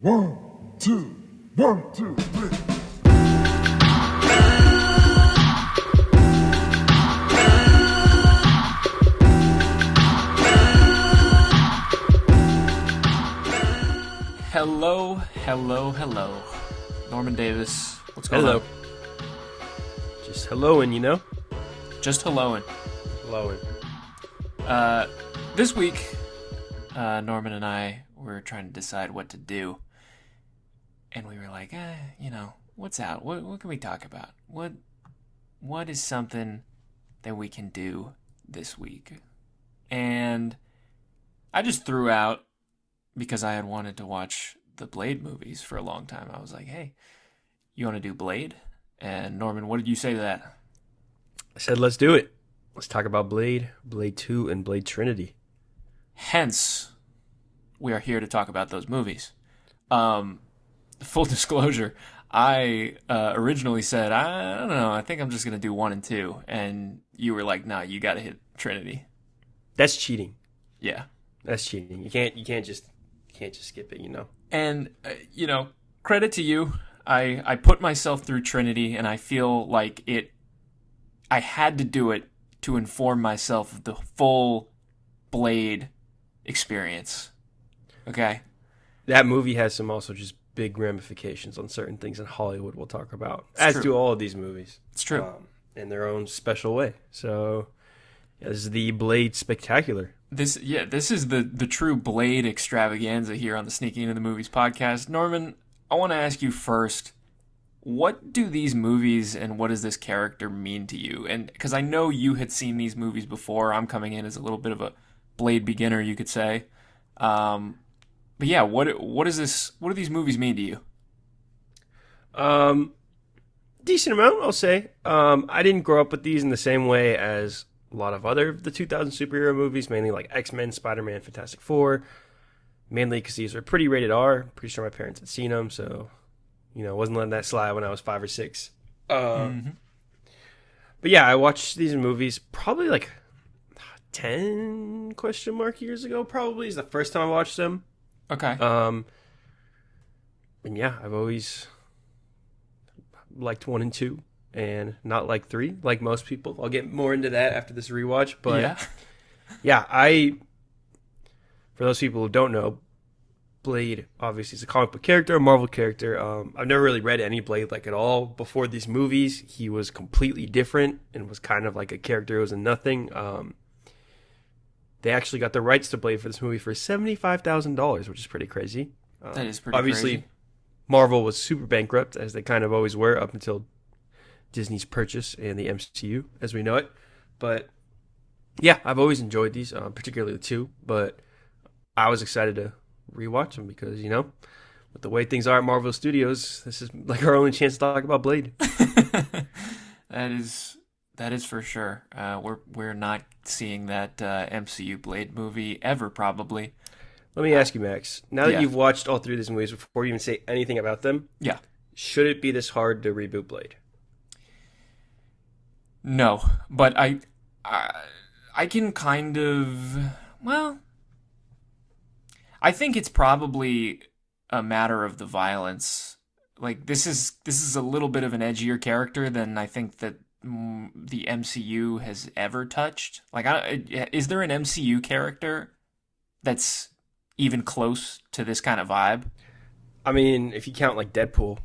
One, two, one, two, three. Hello. Norman Davis, what's going on? Just helloing, you know? Just helloing. Helloing. This week, Norman and I were trying to decide what to do. And we were like, what's out? What can we talk about? What is something that we can do this week? And I just threw out, because I had wanted to watch the Blade movies for a long time. I was like, hey, you want to do Blade? And Norman, what did you say to that? I said, let's do it. Let's talk about Blade, Blade 2, and Blade Trinity. Hence, we are here to talk about those movies. Full disclosure, I originally said, I don't know, I think I'm just going to do 1 and 2. And you were like, nah, you got to hit Trinity. That's cheating. Yeah. That's cheating. You can't just skip it, you know. And, credit to you. I put myself through Trinity, and I feel like I had to do it to inform myself of the full Blade experience. Okay? That movie has some also just big ramifications on certain things in Hollywood we'll talk about. It's as true. do all of these movies. It's true. In their own special way. So, yeah, this is the Blade Spectacular. This is the true Blade extravaganza here on the Sneaking Into the Movies podcast. Norman, I want to ask you first, what do these movies and what does this character mean to you? And because I know you had seen these movies before, I'm coming in as a little bit of a Blade beginner, you could say. But yeah, what do these movies mean to you? Decent amount, I'll say. I didn't grow up with these in the same way as a lot of other the 2000 superhero movies, mainly like X-Men, Spider-Man, Fantastic Four. Mainly because these are pretty rated R. Pretty sure my parents had seen them, so wasn't letting that slide when I was 5 or 6. But yeah, I watched these movies probably like 10 question mark years ago. Probably is the first time I watched them. Okay. And yeah, I've always liked 1 and 2. And not like 3, like most people. I'll get more into that after this rewatch. But yeah, for those people who don't know, Blade obviously is a comic book character, a Marvel character. I've never really read any Blade like at all before these movies. He was completely different and was kind of like a character who was a nothing. They actually got the rights to Blade for this movie for $75,000, which is pretty crazy. That is pretty obviously, crazy. Marvel was super bankrupt, as they kind of always were up until Disney's purchase and the MCU as we know it. But yeah, I've always enjoyed these, particularly the 2, but I was excited to rewatch them because, with the way things are at Marvel Studios, this is like our only chance to talk about Blade. That is for sure. We're not seeing that MCU Blade movie ever, probably. Let me ask you, Max, now that you've watched all 3 of these movies before you even say anything about them, should it be this hard to reboot Blade? No, but I can kind of, I think it's probably a matter of the violence. Like this is a little bit of an edgier character than I think that the MCU has ever touched. Like, is there an MCU character that's even close to this kind of vibe? I mean, if you count like Deadpool.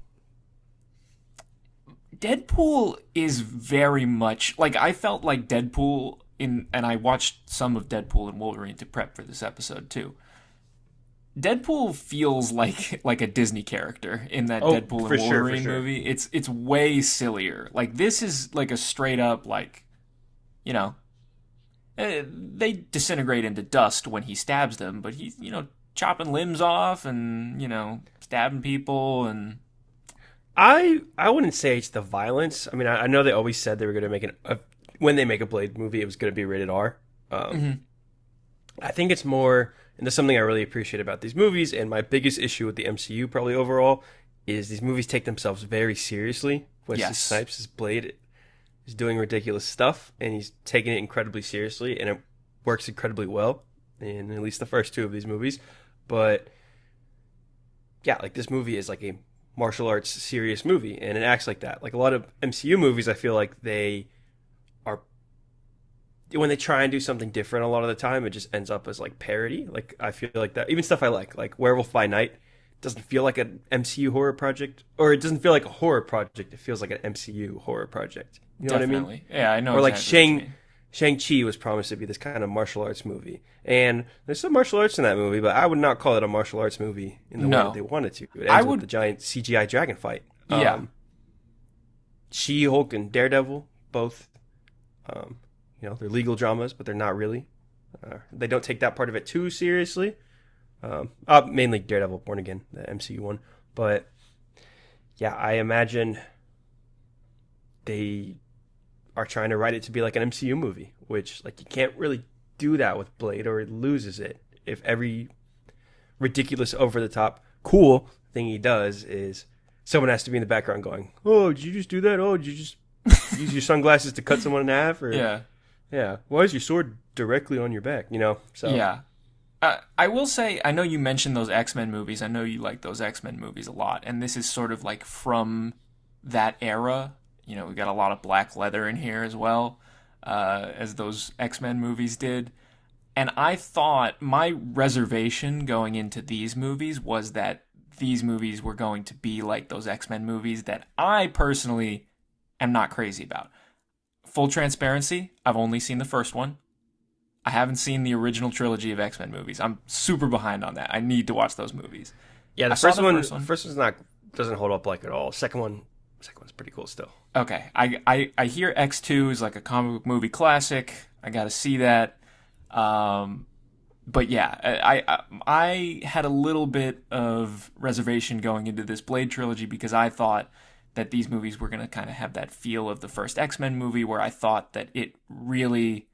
Deadpool is very much like, I felt like Deadpool and I watched some of Deadpool and Wolverine to prep for this episode too. Deadpool feels like a Disney characer in that Deadpool and Wolverine movie. It's way sillier. Like, this is like a straight up, like, they disintegrate into dust when he stabs them, but he's, chopping limbs off and, stabbing people. And I wouldn't say it's the violence. I mean, I know they always said they were going to make when they make a Blade movie, it was going to be rated R. I think it's more, and there's something I really appreciate about these movies, and my biggest issue with the MCU probably overall, is these movies take themselves very seriously. Wesley Snipes' Blade is doing ridiculous stuff, and he's taking it incredibly seriously, and it works incredibly well in at least the first 2 of these movies. But yeah, like this movie is like a martial arts serious movie, and it acts like that. Like a lot of MCU movies, I feel like they are when they try and do something different. A lot of the time, it just ends up as like parody. Like I feel like that. Even stuff I like Werewolf by Night, doesn't feel like an MCU horror project, or it doesn't feel like a horror project. It feels like an MCU horror project. You know Definitely. what I mean? Yeah, I know. Or like exactly what you mean. Shang-Chi was promised to be this kind of martial arts movie. And there's some martial arts in that movie, but I would not call it a martial arts movie in the way that they wanted to. It ends with the giant CGI dragon fight. Yeah. She-Hulk and Daredevil, both, they're legal dramas, but they're not really. They don't take that part of it too seriously. Mainly Daredevil Born Again, the MCU one. But, yeah, I imagine they are trying to write it to be like an MCU movie, which like you can't really do that with Blade or it loses it. If every ridiculous over the top cool thing he does is someone has to be in the background going, "Oh, did you just do that? Oh, did you just use your sunglasses to cut someone in half?" Or yeah. Why is your sword directly on your back? So yeah. I will say, I know you mentioned those X-Men movies. I know you like those X-Men movies a lot, and this is sort of like from that era. We got a lot of black leather in here as well, as those X-Men movies did. And I thought my reservation going into these movies was that these movies were going to be like those X-Men movies that I personally am not crazy about. Full transparency, I've only seen the first one. I haven't seen the original trilogy of X-Men movies. I'm super behind on that. I need to watch those movies. Yeah, the first one doesn't hold up like at all. Second one's pretty cool still. Okay, I hear X2 is like a comic book movie classic. I got to see that. But yeah, I had a little bit of reservation going into this Blade trilogy because I thought that these movies were going to kind of have that feel of the first X-Men movie, where I thought that it really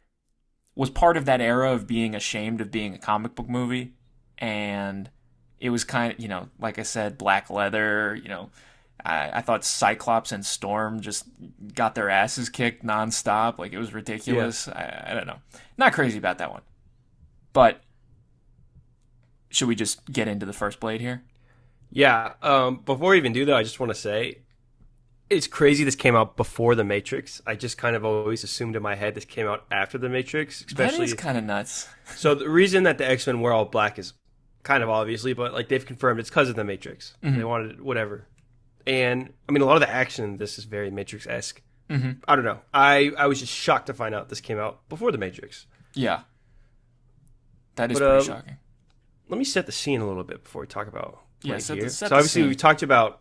was part of that era of being ashamed of being a comic book movie. And it was kind of, like I said, black leather, I thought Cyclops and Storm just got their asses kicked nonstop. Like, it was ridiculous. Yeah. I don't know. Not crazy about that one. But should we just get into the first Blade here? Yeah. Before we even do that, I just want to say it's crazy this came out before The Matrix. I just kind of always assumed in my head this came out after The Matrix. That is kind of nuts. So the reason that the X-Men were all black is kind of obviously, but like they've confirmed it's because of The Matrix. Mm-hmm. They wanted whatever. And, I mean, a lot of the action in this is very Matrix-esque. Mm-hmm. I don't know. I was just shocked to find out this came out before The Matrix. Yeah. That is pretty shocking. Let me set the scene a little bit before we talk about here. So obviously we talked about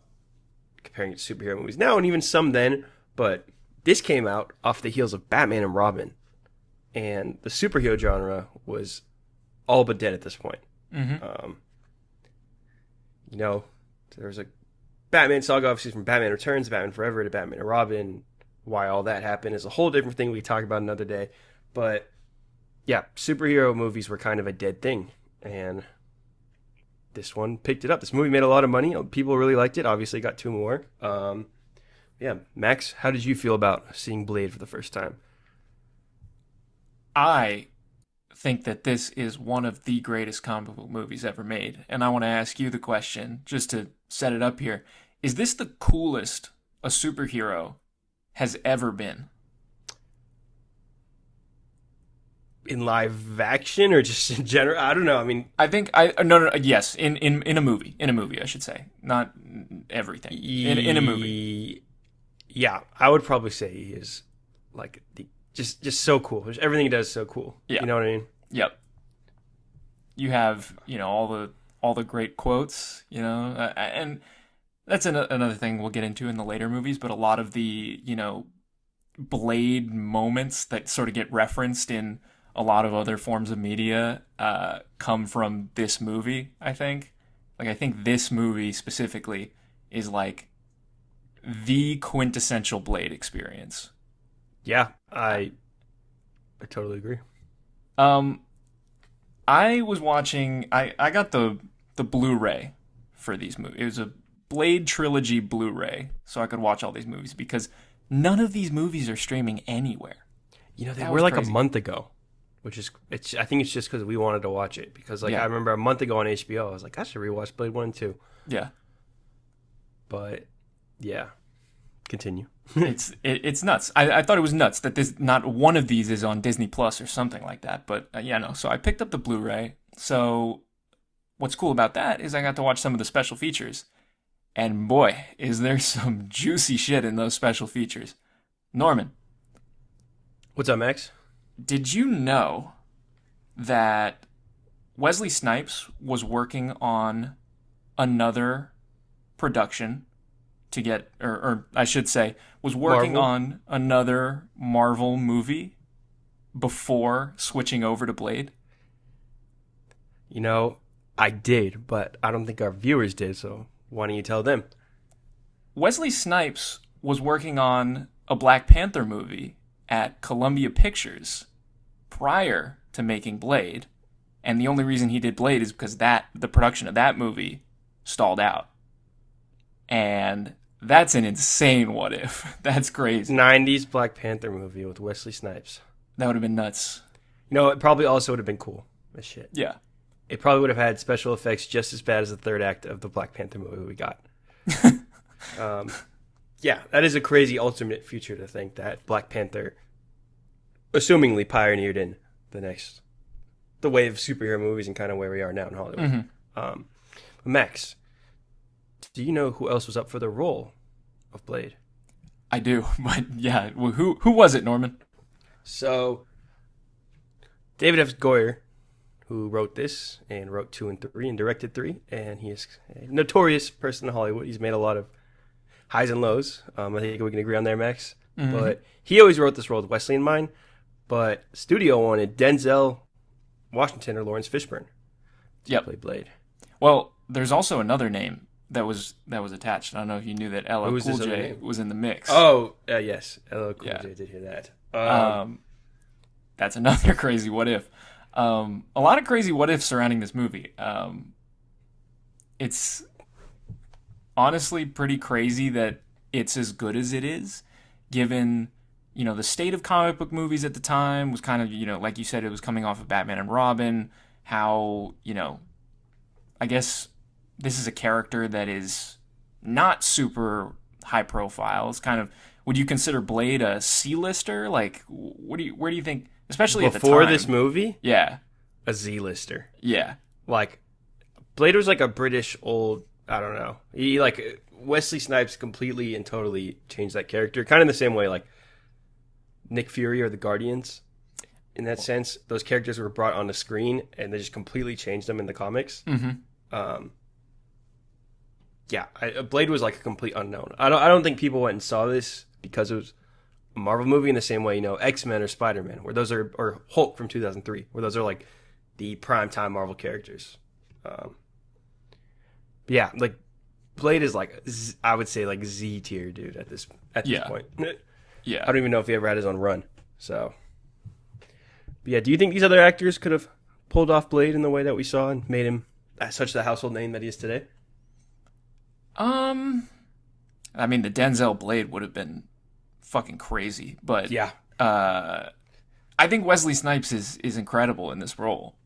comparing it to superhero movies now and even some then, but this came out off the heels of Batman and Robin. And the superhero genre was all but dead at this point. Mm-hmm. There was a Batman saga, obviously, from Batman Returns, Batman Forever to Batman and Robin. Why all that happened is a whole different thing we talk about another day. But, yeah, superhero movies were kind of a dead thing. And this one picked it up. This movie made a lot of money. People really liked it. Obviously, got 2 more. Max, how did you feel about seeing Blade for the first time? I think that this is one of the greatest comic book movies ever made. And I want to ask you the question, just to set it up here. Is this the coolest a superhero has ever been? In live action or just in general? I don't know. I mean, I think yes, in a movie. In a movie, I should say. Not everything. In a movie. Yeah, I would probably say he is like just so cool. Everything he does is so cool. Yeah. You know what I mean? Yep. You have, all the great quotes, and that's another thing we'll get into in the later movies, but a lot of the, Blade moments that sort of get referenced in a lot of other forms of media come from this movie, I think. Like, I think this movie specifically is like the quintessential Blade experience. Yeah, I totally agree. I was watching. I got the Blu-ray for these movies. It was a Blade Trilogy Blu-ray, so I could watch all these movies because none of these movies are streaming anywhere. They were like crazy. A month ago which is I think it's just because we wanted to watch it because like Yeah. I remember a month ago on HBO I was like I should rewatch Blade 1 and 2. Yeah. But yeah, continue. It's nuts. I thought it was nuts that this not one of these is on Disney Plus or something like that. But yeah, no. So I picked up the Blu-ray. So what's cool about that is I got to watch some of the special features, and boy, is there some juicy shit in those special features. Norman, What's up, Max? did you know that Wesley Snipes was working on another production to get, or I should say, was working Marvel? on another Marvel movie before switching over to Blade? You know, I did, but I don't think our viewers did, so why don't you tell them? Wesley Snipes was working on a Black Panther movie at Columbia Pictures prior to making Blade, and the only reason he did Blade is because the production of that movie stalled out. And that's an insane what if. That's crazy. 90s Black Panther movie with Wesley Snipes. That would have been nuts. You know, it probably also would have been cool as shit. Yeah. It probably would have had special effects just as bad as the third act of the Black Panther movie we got. Yeah, that is a crazy alternate future to think that Black Panther assumingly pioneered in the wave of superhero movies and kind of where we are now in Hollywood. Max, do you know who else was up for the role of Blade? I do, but yeah, well, who was it, Norman? So, David F. Goyer, who wrote this and wrote 2 and 3 and directed 3, and he is a notorious person in Hollywood. He's made a lot of highs and lows. I think we can agree on there, Max. But he always wrote this role with Wesley in mind, but studio wanted Denzel Washington or Lawrence Fishburne to play Blade. Well, there's also another name that was attached. I don't know if you knew that LL Who's Cool this other J name? was in the mix. Oh, yes. LL Cool Yeah. J did hear that. That's another crazy what if. A lot of crazy what ifs surrounding this movie. It's honestly pretty crazy that it's as good as it is, given, the state of comic book movies at the time was kind of, like you said, it was coming off of Batman and Robin, how, I guess this is a character that is not super high profile. It's kind of, would you consider Blade a C-lister? Like, where do you think, especially at the time? Before this movie? Yeah. A Z-lister. Yeah. Like, Blade was like a British old, I don't know. Wesley Snipes completely and totally changed that character. Kind of in the same way, like, Nick Fury or the Guardians. In that sense, those characters were brought on the screen and they just completely changed them in the comics. Blade was like a complete unknown. I don't think people went and saw this because it was a Marvel movie in the same way, X-Men or Spider-Man, where those are, or Hulk from 2003, where those are like the primetime Marvel characters. Like Blade is like, I would say like Z tier, dude, at this point. Yeah. I don't even know if he ever had his own run. So, but yeah, do you think these other actors could have pulled off Blade in the way that we saw and made him such the household name that he is today? I mean, the Denzel Blade would have been fucking crazy, but Yeah, I think Wesley Snipes is incredible in this role.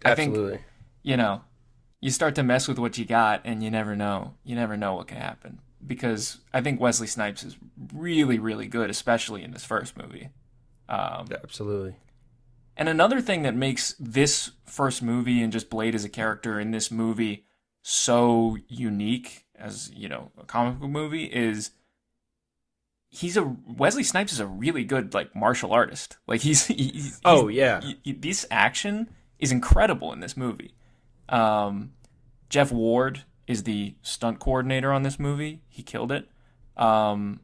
absolutely. I think, you start to mess with what you got and you never know what can happen, because I think Wesley Snipes is really, really good, especially in this first movie. Absolutely. And another thing that makes this first movie and just Blade as a character in this movie so unique as, a comic book movie is Wesley Snipes is a really good, like, martial artist. Like, this action is incredible in this movie. Jeff Ward is the stunt coordinator on this movie. He killed it. And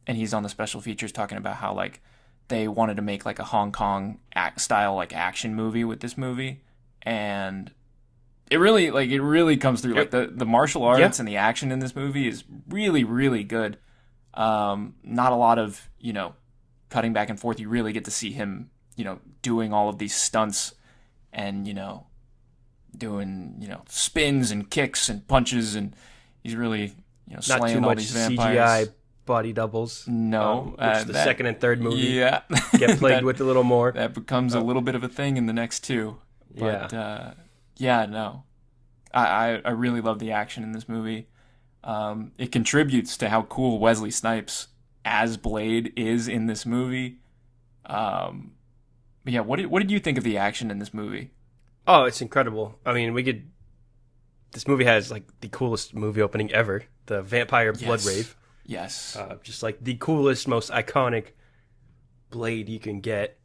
he's on the special features talking about how, like, they wanted to make like a Hong Kong style like action movie with this movie, and it really comes through. Like the martial arts and the action in this movie is really, really good. Not a lot of cutting back and forth. You really get to see him doing all of these stunts and doing spins and kicks and punches, and he's really slaying all these vampires. CGI body doubles. No, which the second and third movie yeah, get played with a little more. That becomes a little bit of a thing in the next two. But no, I really love the action in this movie. It contributes to how cool Wesley Snipes as Blade is in this movie. But yeah, what did you think of the action in this movie? Oh, it's incredible. I mean, this movie has like the coolest movie opening ever, the vampire blood rave. Yes. Just like the coolest, most iconic Blade you can get.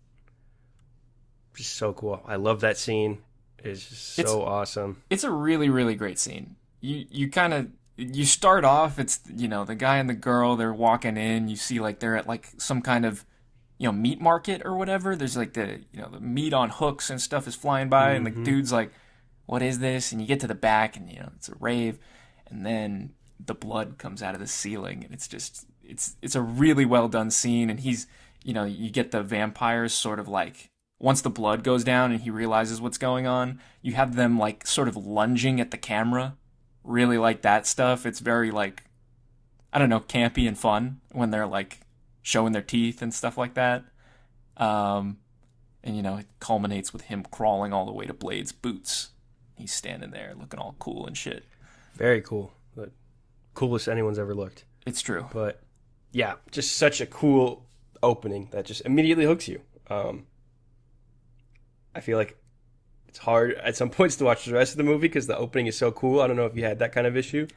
Just so cool. I love that scene. It's just so awesome. It's a really, really great scene. You start off, it's, the guy and the girl, they're walking in, you see like they're at like some kind of, meat market or whatever. There's like the meat on hooks and stuff is flying by, and the dude's like, what is this? And you get to the back, and it's a rave, and then the blood comes out of the ceiling, and it's a really well done scene. And he's, you get the vampires sort of like, once the blood goes down and he realizes what's going on, you have them like sort of lunging at the camera. Really like that stuff. It's very like, I don't know, campy and fun when they're like showing their teeth and stuff like that. And it culminates with him crawling all the way to Blade's boots. He's standing there looking all cool and shit. Very cool. The coolest anyone's ever looked. It's true. But yeah, just such a cool opening that just immediately hooks you. I feel like it's hard at some points to watch the rest of the movie because the opening is so cool. I don't know if you had that kind of issue.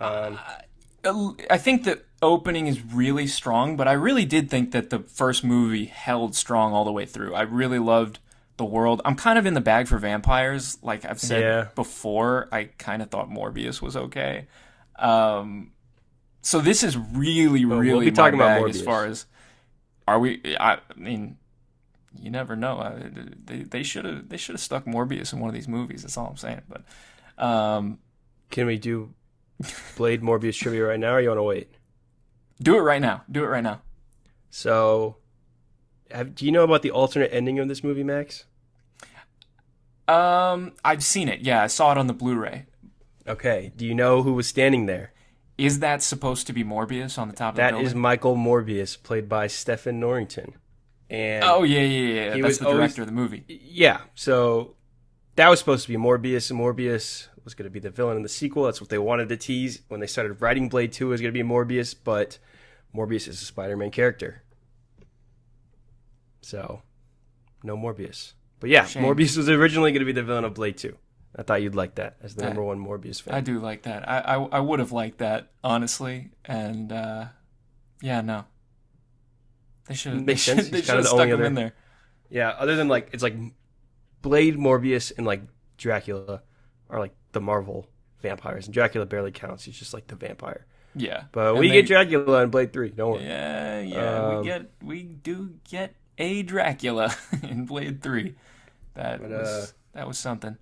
I think the opening is really strong, but I really did think that the first movie held strong all the way through. I really loved the world. I'm kind of in the bag for vampires. Like I've said before, I kind of thought Morbius was okay. So this is really, really we'll be talking about Morbius. As far as, are we? I mean, you never know. They should have stuck Morbius in one of these movies. That's all I'm saying. But can we do Blade Morbius trivia right now, or you want to wait? Do it right now. So, do you know about the alternate ending of this movie, Max? I've seen it. Yeah, I saw it on the Blu-ray. Okay. Do you know who was standing there? Is that supposed to be Morbius on the top of the building? That is Michael Morbius, played by Stephen Norrington. And yeah. That's the director of the movie. Yeah. So that was supposed to be Morbius, and Morbius was going to be the villain in the sequel. That's what they wanted to tease when they started writing Blade 2. It was going to be Morbius, but Morbius is a Spider-Man character. So, no Morbius. But yeah, shame. Morbius was originally going to be the villain of Blade 2. I thought you'd like that as the number one Morbius fan. I do like that. I would have liked that, honestly. And, no. They should have stuck him in there. Yeah, other than like, it's like Blade, Morbius, and like Dracula are like the Marvel vampires. And Dracula barely counts. He's just like the vampire. Yeah. But we get Dracula in Blade 3. Don't worry. Yeah. We do get a Dracula in Blade 3. That was something.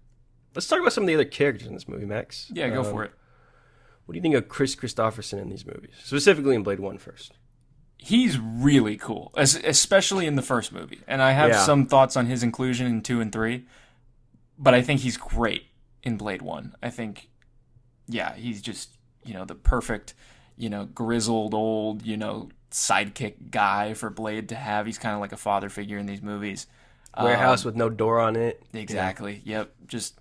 Let's talk about some of the other characters in this movie, Max. Yeah, go for it. What do you think of Chris Christopherson in these movies? Specifically in Blade 1 first. He's really cool, especially in the first movie. And I have some thoughts on his inclusion in 2 and 3. But I think he's great in Blade 1. I think, he's just, the perfect, grizzled old, sidekick guy for Blade to have. He's kind of like a father figure in these movies. Warehouse with no door on it. Exactly. Yeah. Yep. Just,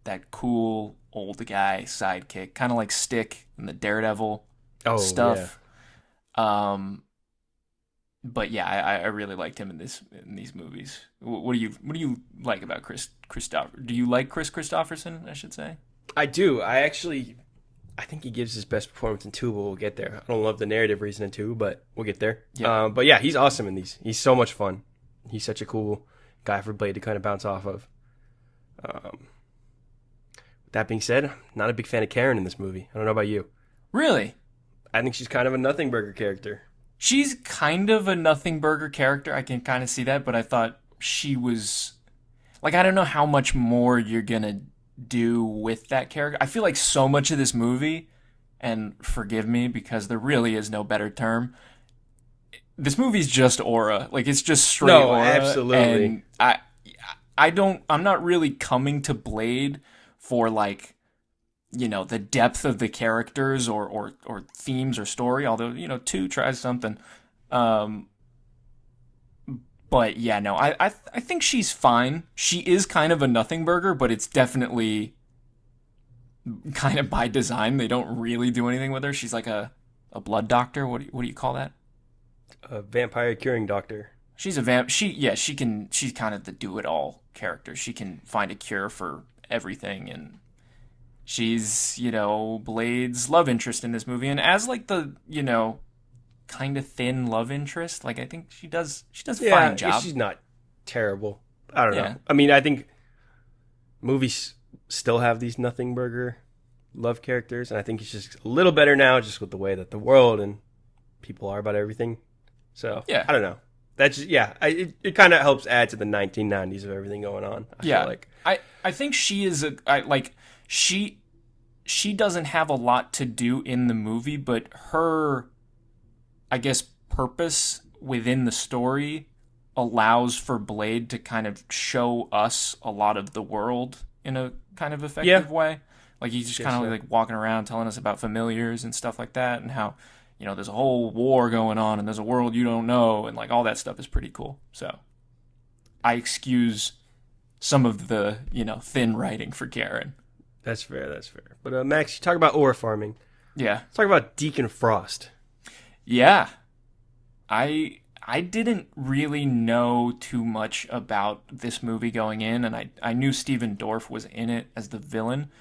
that cool old guy sidekick. Kind of like Stick in the Daredevil stuff. Yeah. But yeah, I really liked him in these movies. What do you like about Chris Christopher? Do you like Chris Christopherson, I should say? I do. I think he gives his best performance in 2, but we'll get there. I don't love the narrative reason in 2, but we'll get there. Yeah. But yeah, he's awesome in these. He's so much fun. He's such a cool guy for Blade to kind of bounce off of. That being said, I'm not a big fan of Karen in this movie. I don't know about you. Really? I think she's kind of a nothing burger character. She's kind of a nothing burger character. I can kind of see that, but I thought she was... Like, I don't know how much more you're going to do with that character. I feel like so much of this movie, and forgive me because there really is no better term, this movie's just aura. Like, it's just straight aura. Absolutely. And I'm not really coming to Blade for, like, the depth of the characters or themes or story, although, 2 tries something. But yeah, no, I think she's fine. She is kind of a nothing burger, but it's definitely kind of by design. They don't really do anything with her. She's like a blood doctor. What do you call that? A vampire curing doctor. She's she's kind of the do-it-all character. She can find a cure for everything, and she's, Blade's love interest in this movie. And as like the, kind of thin love interest, like I think she does a fine job. She's not terrible. I don't know. I mean, I think movies still have these nothing burger love characters, and I think it's just a little better now, just with the way that the world and people are about everything. So I don't know. That's just, it kind of helps add to the 1990s of everything going on. I feel like I think she is she doesn't have a lot to do in the movie, but her, I guess, purpose within the story allows for Blade to kind of show us a lot of the world in a kind of effective way. Like he's just kind of like walking around telling us about familiars and stuff like that, and how, there's a whole war going on and there's a world you don't know, and like all that stuff is pretty cool. So I excuse some of the, thin writing for Karen. That's fair. But Max, you talk about ore farming. Yeah. Let's talk about Deacon Frost. Yeah. I didn't really know too much about this movie going in, and I knew Steven Dorff was in it as the villain,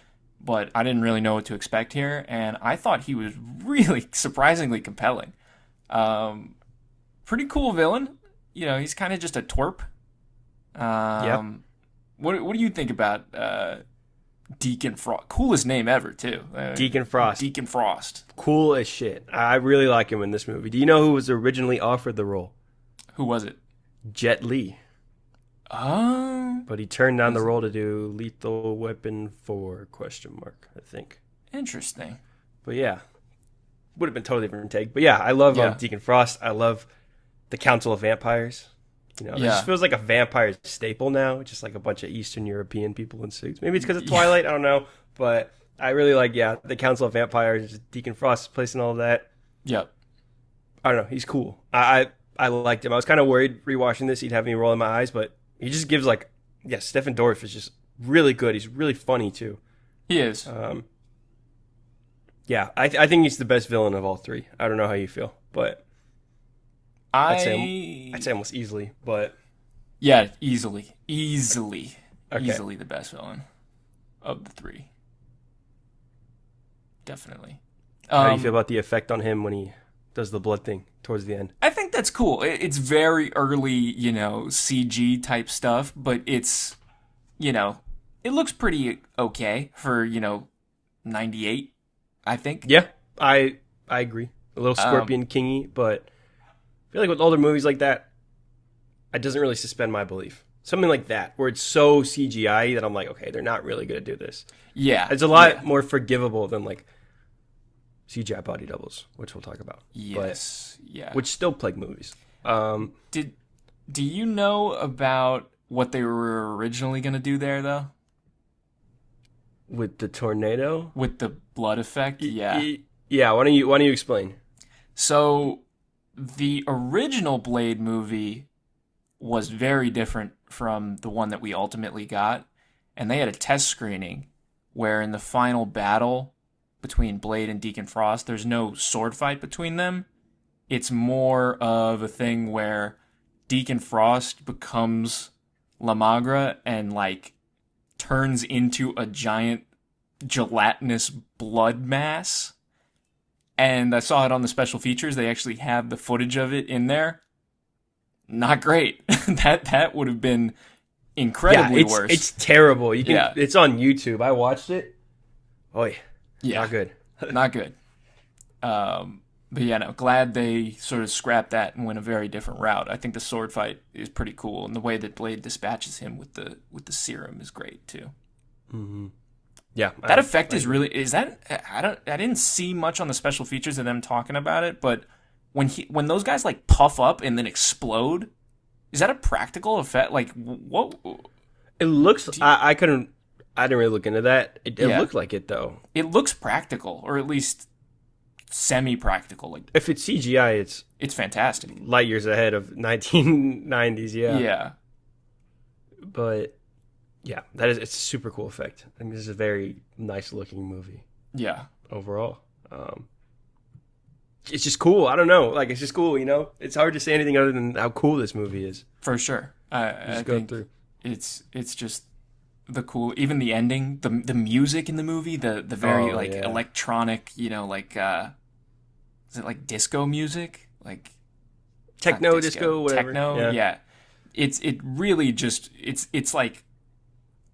but I didn't really know what to expect here, and I thought he was really surprisingly compelling. Pretty cool villain. He's kind of just a twerp. What do you think about Deacon Frost? Coolest name ever, too. Deacon Frost. Deacon Frost. Cool as shit. I really like him in this movie. Do you know who was originally offered the role? Who was it? Jet Li. Oh. But he turned down the role to do Lethal Weapon 4, ? I think. Interesting. But yeah. Would have been totally different take. But yeah, I love Deacon Frost. I love the Council of Vampires. It just feels like a vampire staple now. Just like a bunch of Eastern European people in suits. Maybe it's because of Twilight. I don't know. But I really like, the Council of Vampires. Deacon Frost's place and all of that. Yep. I don't know. He's cool. I liked him. I was kind of worried rewatching this. He'd have me rolling my eyes. But he just gives Stephen Dorff is just really good. He's really funny too. He is. I think he's the best villain of all 3. I don't know how you feel, but I'd say almost easily. But yeah, easily the best villain of the 3. Definitely. How do you feel about the effect on him when he does the blood thing towards the end? I think that's cool. It's very early, CG type stuff, but it's, it looks pretty okay for, 98, I think. Yeah, I agree. A little Scorpion Kingy, but I feel like with older movies like that, it doesn't really suspend my belief. Something like that, where it's so CGI that I'm like, okay, they're not really going to do this. Yeah. It's a lot more forgivable than CGI body doubles, which we'll talk about. Yes, which still plague movies. Do you know about what they were originally going to do there, though? With the tornado? With the blood effect? Yeah. Yeah, why don't you explain? So, the original Blade movie was very different from the one that we ultimately got, and they had a test screening where in the final battle between Blade and Deacon Frost, there's no sword fight between them. It's more of a thing where Deacon Frost becomes La Magra and turns into a giant gelatinous blood mass. And I saw it on the special features. They actually have the footage of it in there. Not great. That would have been incredibly worse. It's terrible. It's on YouTube. I watched it. Oh yeah. Not good. Not good. But yeah, no, glad they sort of scrapped that and went a very different route. I think the sword fight is pretty cool, and the way that Blade dispatches him with the serum is great too. Mm-hmm. Yeah, that effect is really I didn't see much on the special features of them talking about it, but when those guys puff up and then explode, is that a practical effect? What? It looks. I couldn't I didn't really look into that. It Yeah. looked like it, though. It looks practical, or at least semi-practical. Like, If it's CGI, it's it's fantastic. light years ahead of 1990s, yeah. Yeah. But, yeah, it's a super cool effect. I mean, this is a very nice-looking movie Yeah. overall. It's just cool. I don't know. Like, it's just cool, you know? It's hard to say anything other than how cool this movie is. For sure. I Just go think through. it's just the cool, even the ending, the music in the movie, the very electronic, like is it like disco music? Like Techno, not disco, whatever. Techno, yeah. It really just it's like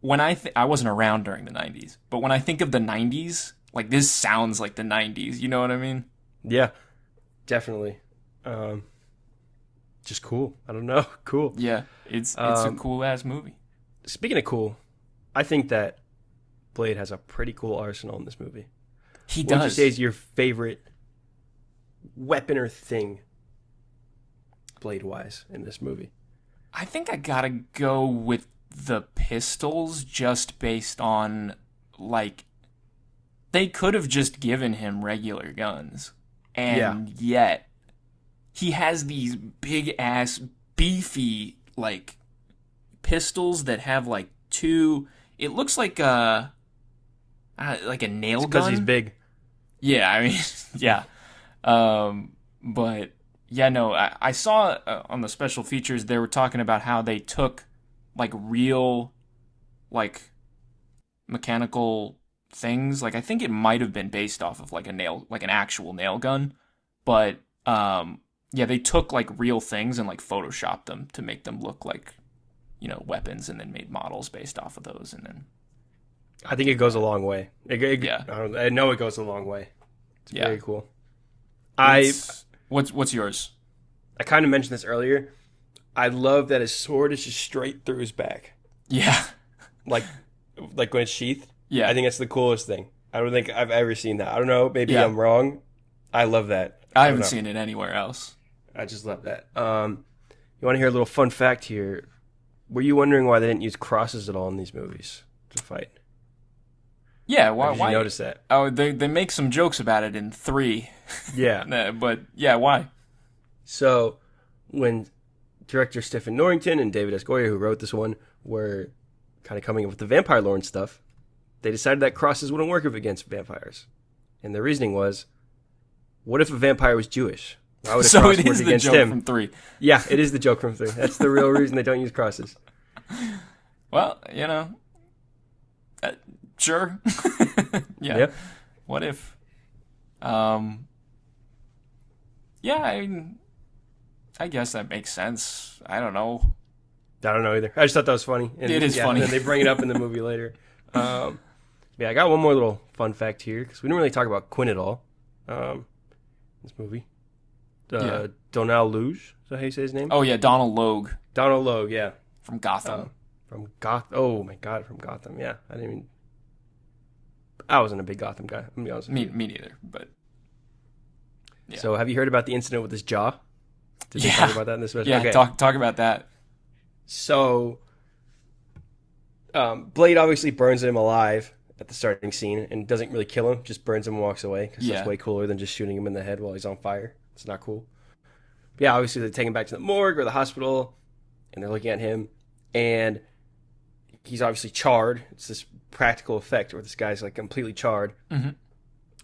when I wasn't around during the 90s, but when I think of the 90s, like this sounds like the 90s, you know what I mean? Yeah, definitely. Just cool. I don't know. Cool. Yeah, it's a cool ass movie. Speaking of cool, I think that Blade has a pretty cool arsenal in this movie. He What would you does. say is your favorite weapon or thing, Blade-wise, in this movie? I think I gotta go with the pistols just based on, like, they could have just given him regular guns. And yet, he has these big-ass, beefy, like, pistols that have, like, two... It looks like a nail gun. Because he's big. Yeah, I mean, yeah. But, yeah, no, I saw on the special features, they were talking about how they took, like, real, like, mechanical things. Like, I think it might have been based off of, like, an actual nail gun. But, yeah, they took, like, real things and, like, photoshopped them to make them look like, weapons, and then made models based off of those, and then... I think it goes a long way. Yeah. I know it goes a long way. It's very cool. What's yours? I kind of mentioned this earlier. I love that his sword is just straight through his back. Yeah. Like when it's sheathed. Yeah. I think that's the coolest thing. I don't think I've ever seen that. I don't know. Maybe Yeah. I'm wrong. I love that. I haven't seen it anywhere else. I just love that. You want to hear a little fun fact here? Were you wondering why they didn't use crosses at all in these movies to fight? Yeah, Or did you notice that? Oh, they make some jokes about it in 3. Yeah. But, yeah, why? So, when director Stephen Norrington and David S. Goyer, who wrote this one, were kind of coming up with the vampire lore and stuff, they decided that crosses wouldn't work against vampires. And the reasoning was, what if a vampire was Jewish? Why would a So cross it work is the against joke him? from 3. Yeah, it is the joke from 3. That's the real reason they don't use crosses. Well, sure. Yeah. What if? Yeah, I guess that makes sense. I don't know. I don't know either. I just thought that was funny. And, It is funny. And they bring it up in the movie later. Yeah, I got one more little fun fact here, because we didn't really talk about Quinn at all. This movie. Donald Luge, is that how you say his name? Oh, yeah, Donald Logue Donald Logue, yeah. from Gotham. From Gotham. Oh, my God, from Gotham, yeah. I wasn't a big Gotham guy. I'm going to be honest with you. Me neither, but... Yeah. So, have you heard about the incident with his jaw? Did they Yeah. talk about that in this special? Yeah, Okay. talk about that. So, Blade obviously burns him alive at the starting scene and doesn't really kill him, just burns him and walks away, because that's way cooler than just shooting him in the head while he's on fire. It's not cool. But yeah, obviously they take him back to the morgue or the hospital, and they're looking at him, and he's obviously charred. It's this practical effect where this guy's like completely charred. Mm-hmm.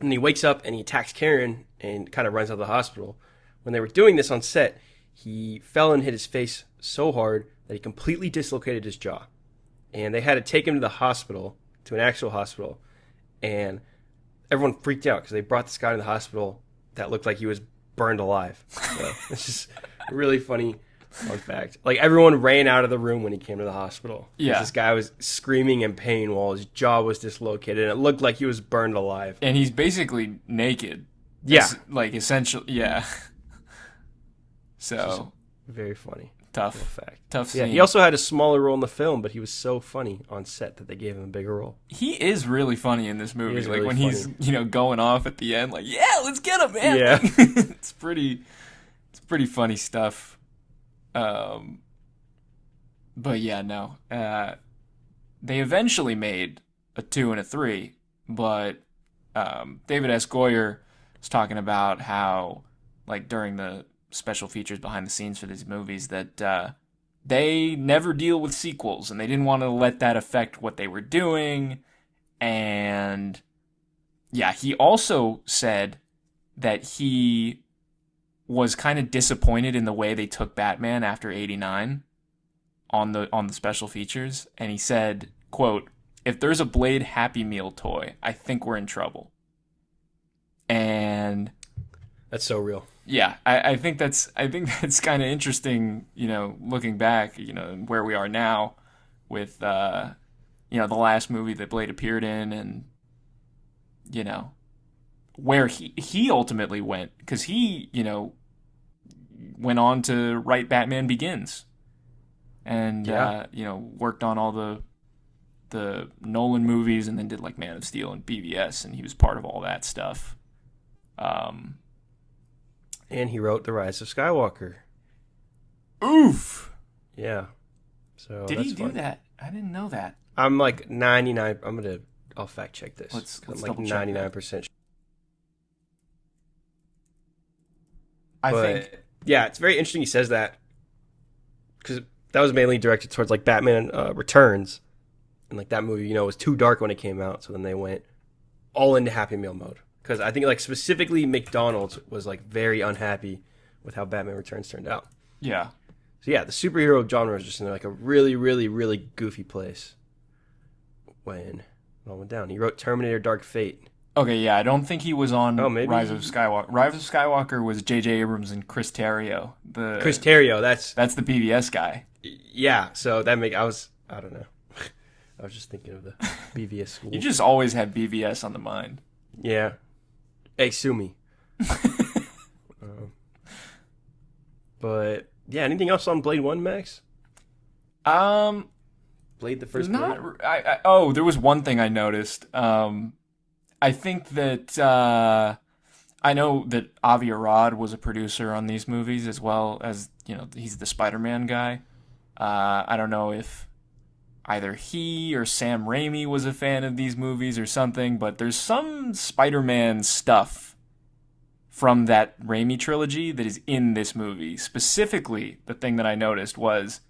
And he wakes up and he attacks Karen and kind of runs out of the hospital. When they were doing this on set, he fell and hit his face so hard that he completely dislocated his jaw. And they had to take him to the hospital, to an actual hospital, and everyone freaked out because they brought this guy to the hospital that looked like he was burned alive. So it's just a really funny fun fact. Like, everyone ran out of the room when he came to the hospital. Yeah. This guy was screaming in pain while his jaw was dislocated, and it looked like he was burned alive. And he's basically naked. Yeah. Like, essentially, yeah. So, Very funny. tough. Fact. Tough scene. Yeah, he also had a smaller role in the film, but he was so funny on set that they gave him a bigger role. He is really funny in this movie. He is Like, really when funny. he's, going off at the end, like, yeah, let's get him, man. Yeah. it's pretty funny stuff. But yeah, no. they eventually made a 2 and a 3, but David S. Goyer was talking about how, like, during the special features behind the scenes for these movies, that they never deal with sequels, and they didn't want to let that affect what they were doing. And yeah, he also said that he was kind of disappointed in the way they took Batman after '89 on the special features, and he said, quote, "If there's a Blade Happy Meal toy, I think we're in trouble." And That's so real. yeah, I think that's kind of interesting, looking back, where we are now with the last movie that Blade appeared in, and where he ultimately went, because he went on to write Batman Begins, and worked on all the Nolan movies, and then did like Man of Steel and BVS, and he was part of all that stuff. And he wrote The Rise of Skywalker. Oof. Yeah. So did that's he do fun. that? I didn't know that. I'm like 99. I'll fact check this. Let's I'm like double check 99%. I But think yeah, it's very interesting he says that, because that was mainly directed towards like Batman Returns, and like that movie, was too dark when it came out, so then they went all into Happy Meal mode. Because I think like specifically McDonald's was like very unhappy with how Batman Returns turned out. yeah. So yeah, the superhero genre is just in like a really, really, really goofy place when it all went down. He wrote Terminator Dark Fate. Okay, yeah, I don't think he was on maybe Rise of Skywalker. Rise of Skywalker was J.J. Abrams and Chris Terrio. Chris Terrio, that's the BVS guy. yeah. So I don't know. I was just thinking of the BVS school. You just always have BVS on the mind. Yeah. Hey, sue me. But yeah, anything else on Blade 1, Max? Blade the first Blade? There was one thing I noticed. I think that I know that Avi Arad was a producer on these movies, as well as, he's the Spider-Man guy. I don't know if either he or Sam Raimi was a fan of these movies or something, but there's some Spider-Man stuff from that Raimi trilogy that is in this movie. Specifically, the thing that I noticed was,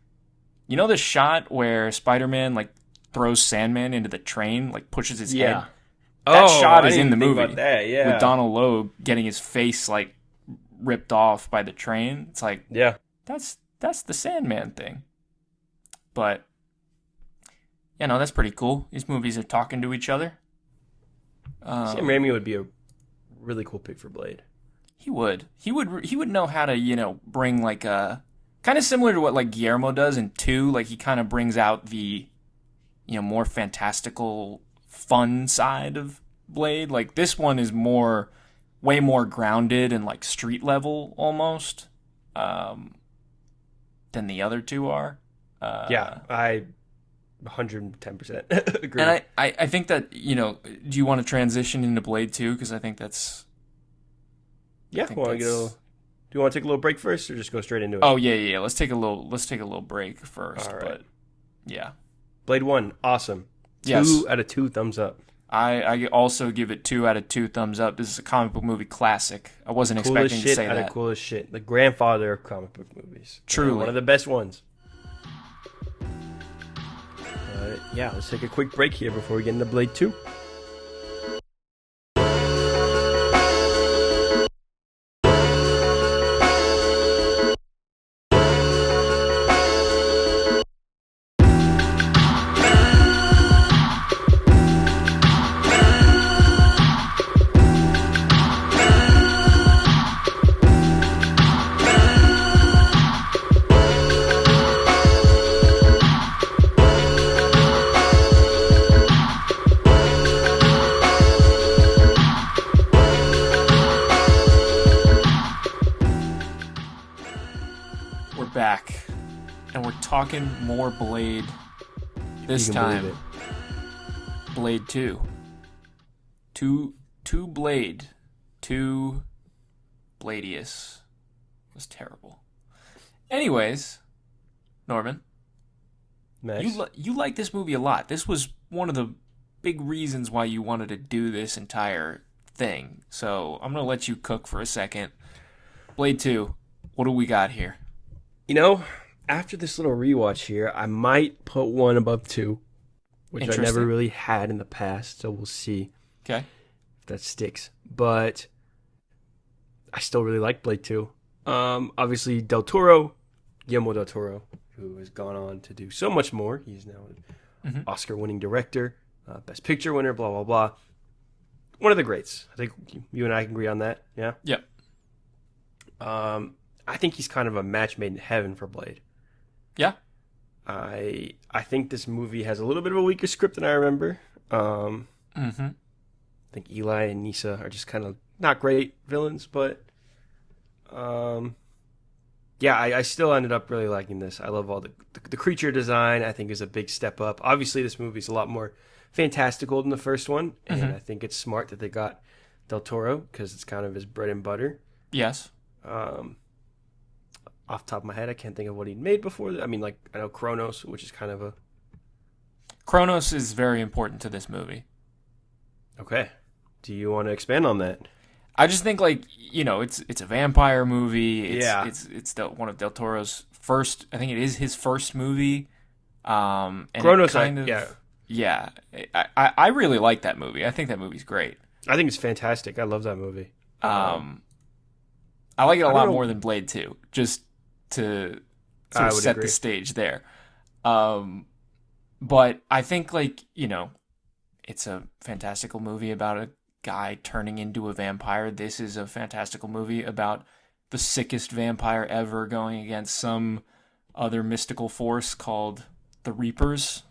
the shot where Spider-Man like throws Sandman into the train, like pushes his head? That shot is in the movie. About that, yeah. With Donald Logue getting his face like ripped off by the train. It's like, yeah, that's the Sandman thing. But that's pretty cool. These movies are talking to each other. Sam Raimi would be a really cool pick for Blade. He would know how to, bring like a kind of similar to what like Guillermo does in 2. Like he kind of brings out the, more fantastical, fun side of Blade. Like this one is way more grounded and like street level almost, than the other 2 are. Yeah, I 110% agree. And I think that, do you want to transition into Blade 2? Because I think that's... Yeah, do you want to take a little break first, or just go straight into it? Oh, yeah. Let's take a little break first. All right. But, yeah. Blade 1, awesome. Yes. 2 out of 2 thumbs up. I also give it 2 out of 2 thumbs up. This is a comic book movie classic. I wasn't expecting to say that. Coolest shit. The grandfather of comic book movies. Truly. One of the best ones. Yeah, let's take a quick break here before we get into Blade 2. Back, and we're talking more Blade. This time, Blade 2. Two Blade. 2 Bladius. It was terrible. Anyways, Norman, Max? You like this movie a lot. This was one of the big reasons why you wanted to do this entire thing. So I'm gonna let you cook for a second. Blade 2, what do we got here? You know, after this little rewatch here, I might put 1 above 2, which I never really had in the past. So we'll see Okay. if that sticks. But I still really like Blade 2. Obviously, Guillermo del Toro, who has gone on to do so much more. He's now an Oscar-winning director, Best Picture winner, blah, blah, blah. One of the greats. I think you and I can agree on that, yeah? Yep. I think he's kind of a match made in heaven for Blade. Yeah. I think this movie has a little bit of a weaker script than I remember. I think Eli and Nisa are just kind of not great villains, but yeah, I still ended up really liking this. I love all the creature design. I think is a big step up. Obviously, this movie is a lot more fantastical than the first one, and I think it's smart that they got Del Toro because it's kind of his bread and butter. Yes. Off the top of my head, I can't think of what he'd made before. I mean, like, I know Kronos, which is kind of a... Kronos is very important to this movie. Okay. Do you want to expand on that? I just think, like, you know, it's a vampire movie. It's one of Del Toro's first... I think it is his first movie. And Kronos, yeah. I really like that movie. I think that movie's great. I think it's fantastic. I love that movie. I like it a lot more than Blade 2, just to sort of set the stage there. But I think, like, you know, it's a fantastical movie about a guy turning into a vampire. This is a fantastical movie about the sickest vampire ever going against some other mystical force called the Reapers.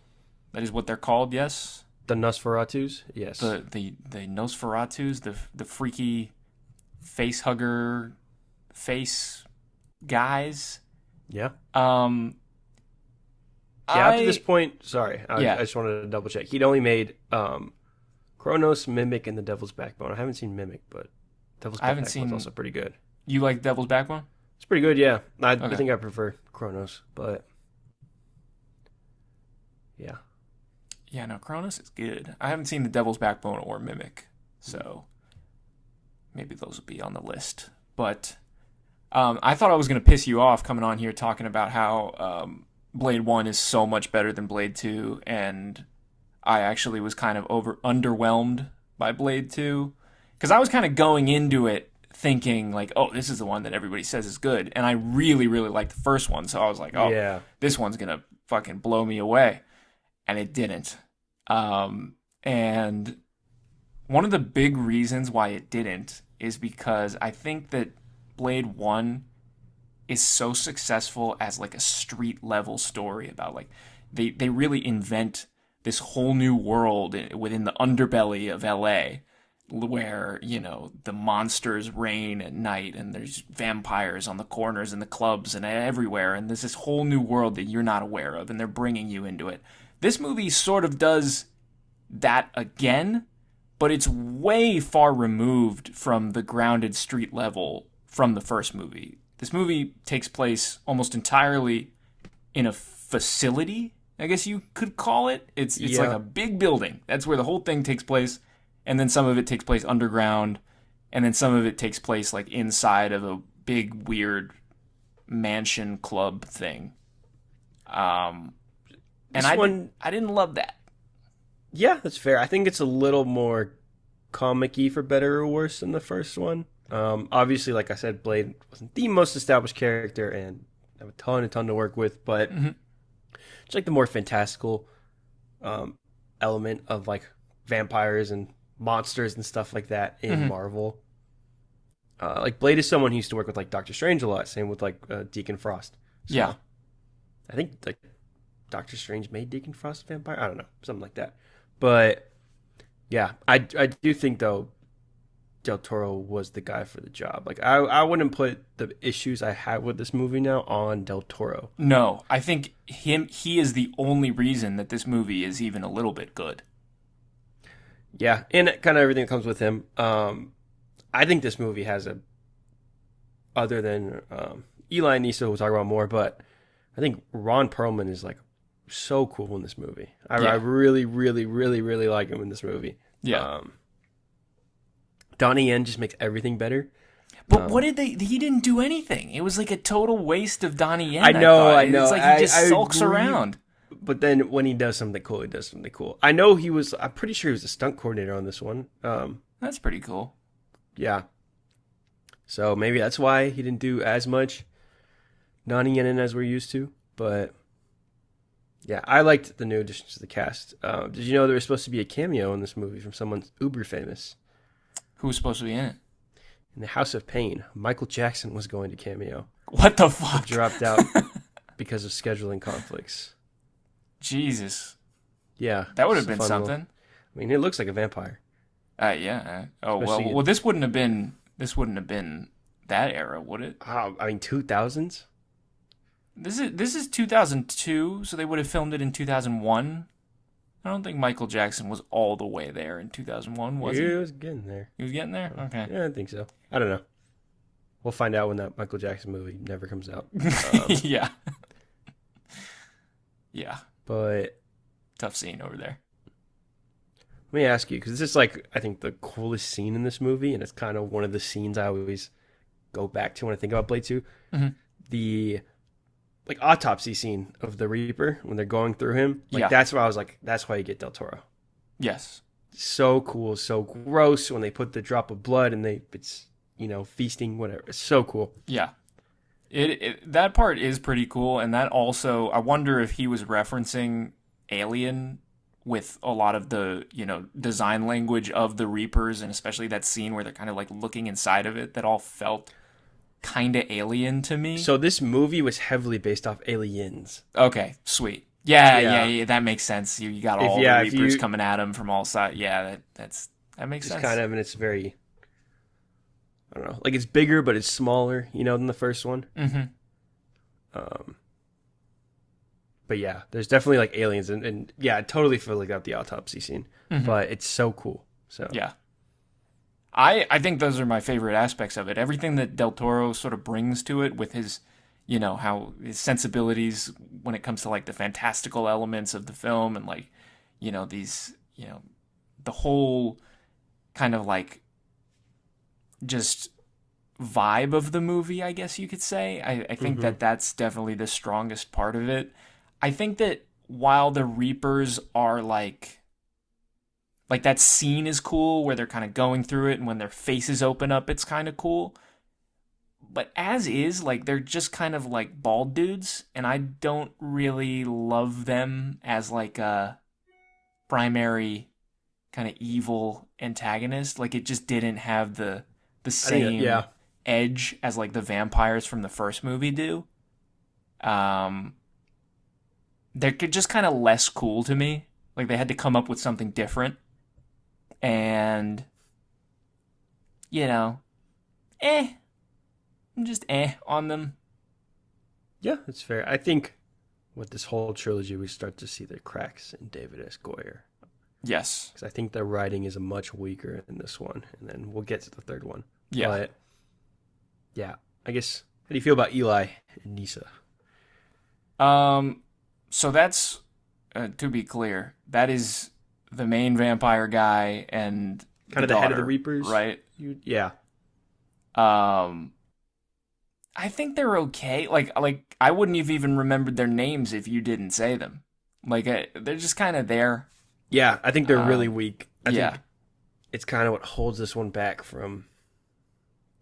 That is what they're called, yes? The Nosferatus? Yes. The Nosferatus, the freaky face hugger face guys. Yeah. After this point, sorry, I just wanted to double check. He'd only made Kronos, Mimic, and The Devil's Backbone. I haven't seen Mimic, but Devil's Backbone is also pretty good. You like Devil's Backbone? It's pretty good, yeah. I think I prefer Kronos, but yeah. Yeah, no, Kronos is good. I haven't seen The Devil's Backbone or Mimic, so maybe those will be on the list. But I thought I was going to piss you off coming on here talking about how Blade 1 is so much better than Blade 2, and I actually was kind of underwhelmed by Blade 2, because I was kind of going into it thinking, like, oh, this is the one that everybody says is good, and I really, really liked the first one, so I was like, oh, this one's going to fucking blow me away, and it didn't. And one of the big reasons why it didn't is because I think that Blade 1 is so successful as, like, a street level story about, like, they really invent this whole new world within the underbelly of LA, where, you know, the monsters reign at night and there's vampires on the corners and the clubs and everywhere, and there's this whole new world that you're not aware of, and they're bringing you into it. This movie sort of does that again, but it's way far removed from the grounded street level from the first movie. This movie takes place almost entirely in a facility, I guess you could call it. It's like a big building. That's where the whole thing takes place, and then some of it takes place underground, and then some of it takes place, like, inside of a big, weird mansion club thing. And I didn't love that. Yeah, that's fair. I think it's a little more comic-y, for better or worse, than the first one. Obviously, like I said, Blade wasn't the most established character and have a ton to work with, but it's like the more fantastical element of, like, vampires and monsters and stuff like that in Marvel. Like, Blade is someone who used to work with, like, Doctor Strange a lot. Same with, like, Deacon Frost. So, yeah. I think, like, Doctor Strange made Deacon Frost a vampire? I don't know. Something like that. But, yeah. I do think, though, Del Toro was the guy for the job. Like, I wouldn't put the issues I have with this movie now on Del Toro. No. I think he is the only reason that this movie is even a little bit good. Yeah, and kind of everything that comes with him. I think this movie has other than Eli and Nisa, we'll talk about more, but I think Ron Perlman is, like, so cool in this movie. I Yeah. really, really, really, really like him in this movie. Yeah. Donnie Yen just makes everything better. But what did they? He didn't do anything. It was like a total waste of Donnie Yen. I know. It's like he just sulks agree. around. But then when he does something cool, he does something cool. I know I'm pretty sure he was a stunt coordinator on this one. That's pretty cool. Yeah. So maybe that's why he didn't do as much Donnie Yen as we're used to. But yeah, I liked the new additions to the cast. Did you know there was supposed to be a cameo in this movie from someone uber famous? Who was supposed to be in it? In the House of Pain, Michael Jackson was going to cameo. What the fuck? Dropped out because of scheduling conflicts. Jesus. Yeah. That would have it's a been fun something. I mean, it looks like a vampire. Yeah. Oh Especially well. This wouldn't have been. This wouldn't have been that era, would it? I mean, 2000s? This is 2002, so they would have filmed it in 2001. I don't think Michael Jackson was all the way there in 2001, was he? He was getting there. He was getting there? Okay. Yeah, I think so. I don't know. We'll find out when that Michael Jackson movie never comes out. Yeah. Yeah. But Tough scene over there. let me ask you, because this is like, I think, the coolest scene in this movie, and it's kind of one of the scenes I always go back to when I think about Blade 2. Mm-hmm. The autopsy scene of the Reaper when they're going through him. Yeah. That's where I was like, that's why you get Del Toro. Yes. So cool, so gross when they put the drop of blood and it's feasting, whatever. It's so cool. Yeah. That part is pretty cool, and that also, I wonder if he was referencing Alien with a lot of the, design language of the Reapers, and especially that scene where they're kind of like looking inside of it, that all felt kind of alien to me. So this movie was heavily based off Aliens. Okay, sweet. Yeah, that makes sense. You got all the Reapers coming at him from all sides. Yeah, that makes sense. Kind of, and it's very, I don't know, like it's bigger, but it's smaller, than the first one. Mm-hmm. But yeah, there's definitely like aliens, and yeah, I totally feel like that the autopsy scene, but it's so cool. So yeah. I think those are my favorite aspects of it. Everything that Del Toro sort of brings to it with his, how his sensibilities when it comes to like the fantastical elements of the film and like, these, the whole kind of like just vibe of the movie, I guess you could say. I think that that's definitely the strongest part of it. I think that while the Reapers are like that scene is cool where they're kind of going through it and when their faces open up, it's kind of cool. But as is, like, they're just kind of like bald dudes, and I don't really love them as like a primary kind of evil antagonist. Like, it just didn't have the same edge as like the vampires from the first movie do. They're just kind of less cool to me. Like, they had to come up with something different. And, I'm just on them. Yeah, that's fair. I think with this whole trilogy, we start to see the cracks in David S. Goyer. Yes. Because I think the writing is much weaker in this one, and then we'll get to the third one. Yeah. But, yeah, I guess, how do you feel about Eli and Nisa? So that's, to be clear, that is the main vampire guy and kind of the head of the Reapers, right? Yeah. I think they're okay. Like I wouldn't have even remembered their names if you didn't say them. Like they're just kind of there. Yeah, I think they're really weak. I yeah. think it's kind of what holds this one back from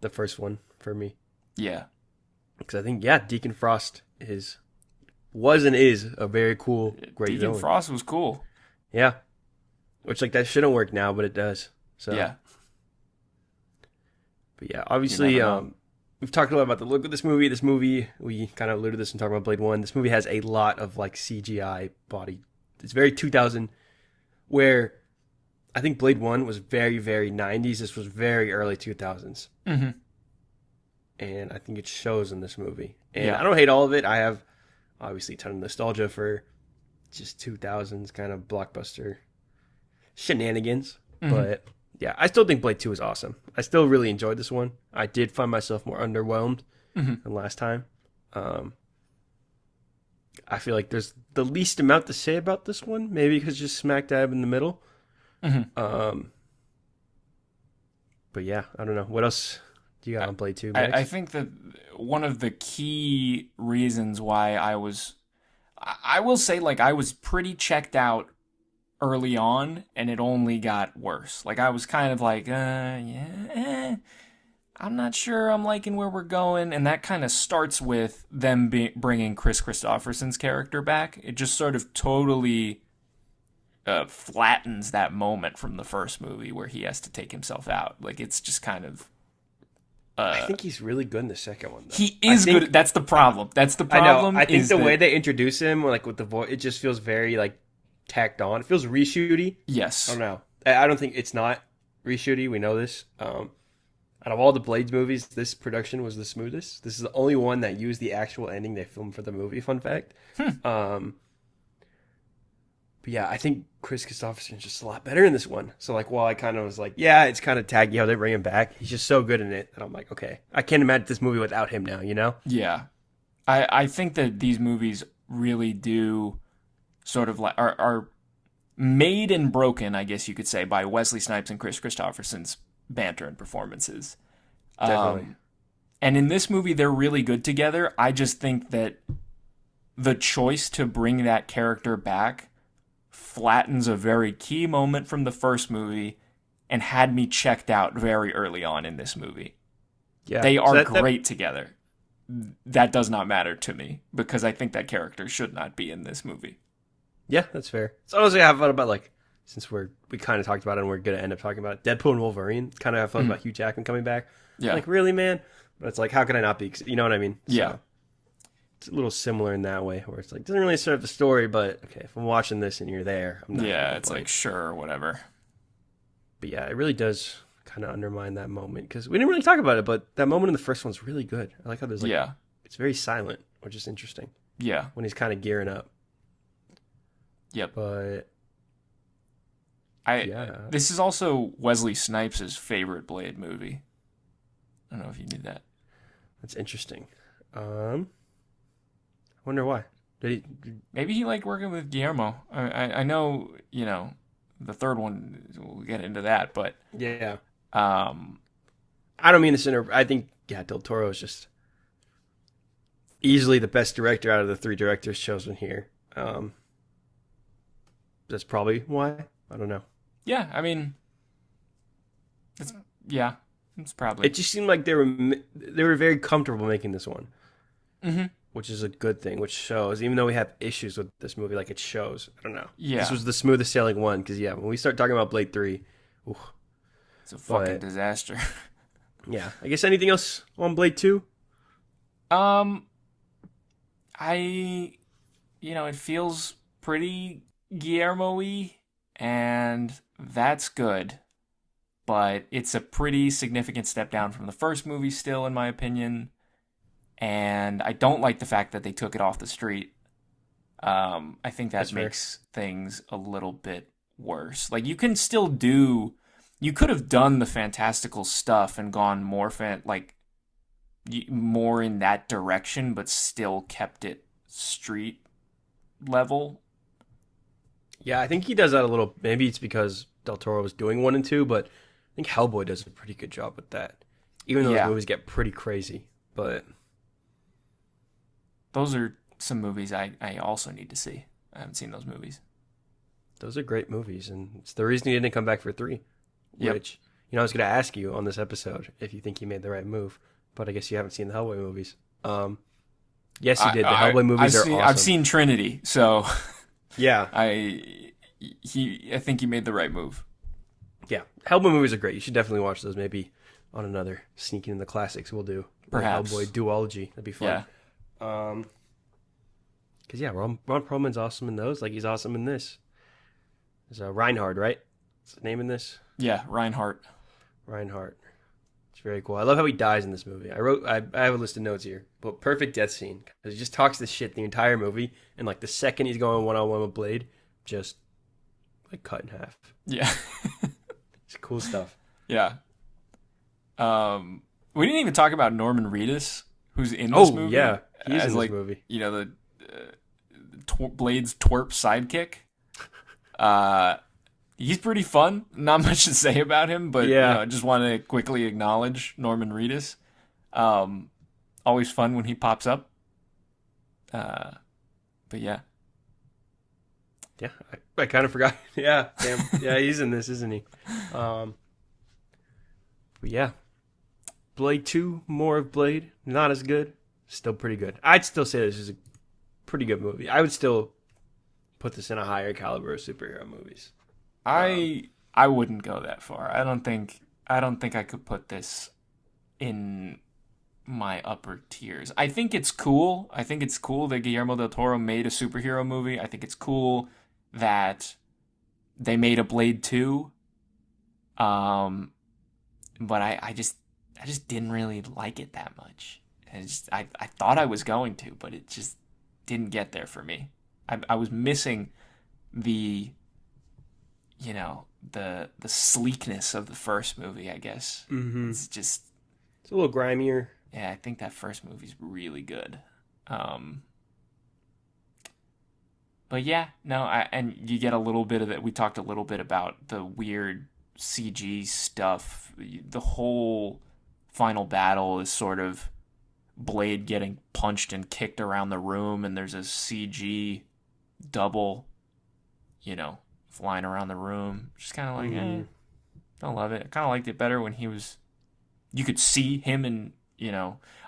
the first one for me. Yeah. Because I think, Deacon Frost was and is a very cool, great villain. Deacon Frost was cool. Yeah. Which, like, that shouldn't work now, but it does. So. Yeah. But yeah, obviously, we've talked a lot about the look of this movie. This movie, we kind of alluded to this in talking about Blade 1. This movie has a lot of, like, CGI body. It's very 2000, where I think Blade 1 was very, very 90s. This was very early 2000s. Mm-hmm. And I think it shows in this movie. And Yeah. I don't hate all of it. I have, obviously, a ton of nostalgia for just 2000s kind of blockbuster shenanigans. Mm-hmm. But yeah, I still think Blade 2 is awesome. I still really enjoyed this one. I did find myself more underwhelmed than last time. I feel like there's the least amount to say about this one, maybe because just smack dab in the middle. Mm-hmm. But yeah, I don't know. What else do you got on Blade 2, I Max? think that one of the key reasons why I will say, like, I was pretty checked out early on, and it only got worse. Like, I was kind of like, I'm not sure I'm liking where we're going, and that kind of starts with them bringing Chris Christopherson's character back. It just sort of totally flattens that moment from the first movie where he has to take himself out. Like, it's just kind of I think he's really good in the second one, though. he is good. That's the problem. That's the problem. I think is the that, way they introduce him, like with the voice, it just feels very like tacked on. It feels reshooty. yes, I don't know. I don't think it's not reshooty. We know this. Out of all the Blades movies, this production was the smoothest. This is the only one that used the actual ending they filmed for the movie. Fun fact. But yeah, I think Chris Christopherson's just a lot better in this one. So like, while I kind of was like, yeah, it's kind of taggy how they bring him back. He's just so good in it that I'm like, okay, I can't imagine this movie without him now. You know? yeah. I think that these movies really do sort of like are made and broken, I guess you could say, by Wesley Snipes and Chris Christopherson's banter and performances. Definitely. And in this movie, they're really good together. I just think that the choice to bring that character back flattens a very key moment from the first movie and had me checked out very early on in this movie. Yeah, They are great together. That does not matter to me because I think that character should not be in this movie. Yeah, that's fair. So honestly, I have fun about like since we kind of talked about it and we're gonna end up talking about it, Deadpool and Wolverine. Kind of have fun about Hugh Jackman coming back. Yeah. Like really, man. But it's like, how can I not be? You know what I mean? Yeah. So, it's a little similar in that way, where it's like doesn't really serve the story, but okay, if I'm watching this and you're there, I'm not. Yeah, it's like sure, whatever. But yeah, it really does kind of undermine that moment because we didn't really talk about it, but that moment in the first one's really good. I like how there's like, it's very silent, which is interesting. Yeah. When he's kind of gearing up. Yep. But this is also Wesley Snipes' favorite Blade movie. I don't know if you knew that. That's interesting. I wonder why. Maybe he liked working with Guillermo. I know, you know, the third one, we'll get into that, but yeah. I don't mean this I think Del Toro is just easily the best director out of the three directors chosen here. That's probably why. I don't know. Yeah, I mean, it's probably. It just seemed like they were very comfortable making this one, which is a good thing. Which shows, even though we have issues with this movie, like it shows. I don't know. Yeah, this was the smoothest sailing one because when we start talking about Blade 3, it's a fucking disaster. Yeah, I guess anything else on Blade 2? It feels pretty Guillermo-y, and that's good. But it's a pretty significant step down from the first movie still, in my opinion. And I don't like the fact that they took it off the street. I think that makes things a little bit worse. Like, you could have done the fantastical stuff and gone more more in that direction, but still kept it street level. Yeah, I think he does that a little. Maybe it's because Del Toro was doing 1 and 2, but I think Hellboy does a pretty good job with that. Even though those movies get pretty crazy, but those are some movies I also need to see. I haven't seen those movies. Those are great movies, and it's the reason he didn't come back for 3. Yep. Which, I was going to ask you on this episode if you think he made the right move, but I guess you haven't seen the Hellboy movies. Yes, you did. The Hellboy movies are awesome. I've seen Trinity, so yeah, I think he made the right move. Yeah, Hellboy movies are great. You should definitely watch those. Maybe on another sneaking in the classics we'll do. Perhaps Hellboy duology. That'd be fun. Yeah. Because Ron Perlman's awesome in those. Like he's awesome in this. There's Reinhardt, right? What's the name in this? Yeah, Reinhardt. It's very cool. I love how he dies in this movie. I have a list of notes here. But perfect death scene. Because he just talks this shit the entire movie. And like the second he's going one-on-one with Blade, just like cut in half. Yeah. It's cool stuff. Yeah. We didn't even talk about Norman Reedus, who's in this movie. Yeah. He's in this movie. You know, Blade's twerp sidekick. He's pretty fun. Not much to say about him, but I just want to quickly acknowledge Norman Reedus. Always fun when he pops up. But yeah. Yeah, I kind of forgot. Yeah, damn. Yeah, he's in this, isn't he? But yeah. Blade 2, more of Blade. Not as good. Still pretty good. I'd still say this is a pretty good movie. I would still put this in a higher caliber of superhero movies. I wouldn't go that far. I don't think I could put this in my upper tiers. I think it's cool. I think it's cool that Guillermo del Toro made a superhero movie. I think it's cool that they made a Blade 2. But I just didn't really like it that much. I thought I was going to, but it just didn't get there for me. I was missing the the sleekness of the first movie, I guess. Mm-hmm. It's a little grimier. Yeah, I think that first movie's really good. But yeah, no, and you get a little bit of that. We talked a little bit about the weird CG stuff. The whole final battle is sort of Blade getting punched and kicked around the room, and there's a CG double, flying around the room. Just kind of like, don't love it. I kind of liked it better when you could see him and,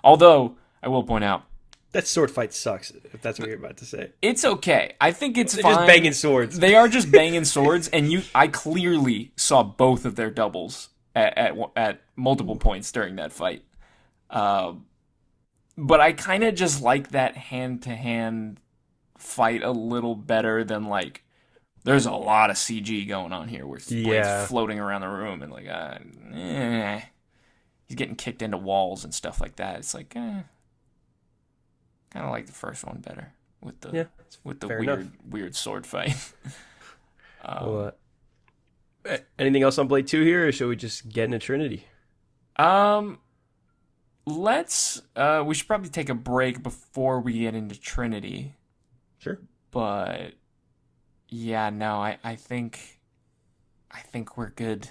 although I will point out, that sword fight sucks, if that's what you're about to say. It's okay. I think it's They're fine. just banging swords. They are just banging swords, and I clearly saw both of their doubles at multiple points during that fight. But I kind of just like that hand-to-hand fight a little better than, like, there's a lot of CG going on here where Blade's floating around the room and, like, he's getting kicked into walls and stuff like that. It's like, kind of like the first one better with the weird sword fight. Anything else on Blade 2 here, or should we just get into Trinity? Let's we should probably take a break before we get into Trinity. Sure. But yeah, no, I think we're good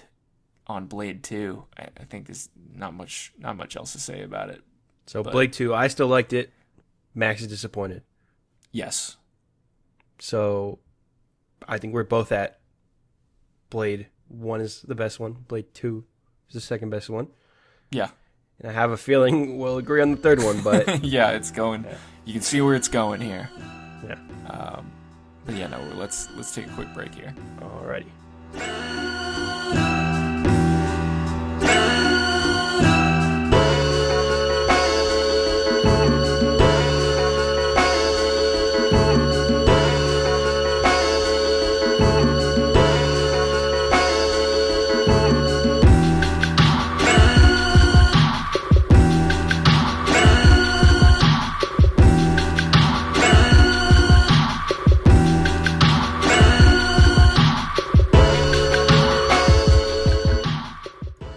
on Blade 2. I think there's not much else to say about it. So Blade 2, I still liked it. Max is disappointed. Yes. So I think we're both at Blade 1 is the best one. Blade 2 is the second best one. Yeah. And I have a feeling we'll agree on the third one, but yeah, it's going. Yeah. You can see where it's going here. Yeah. But yeah, no. Let's take a quick break here. Alrighty.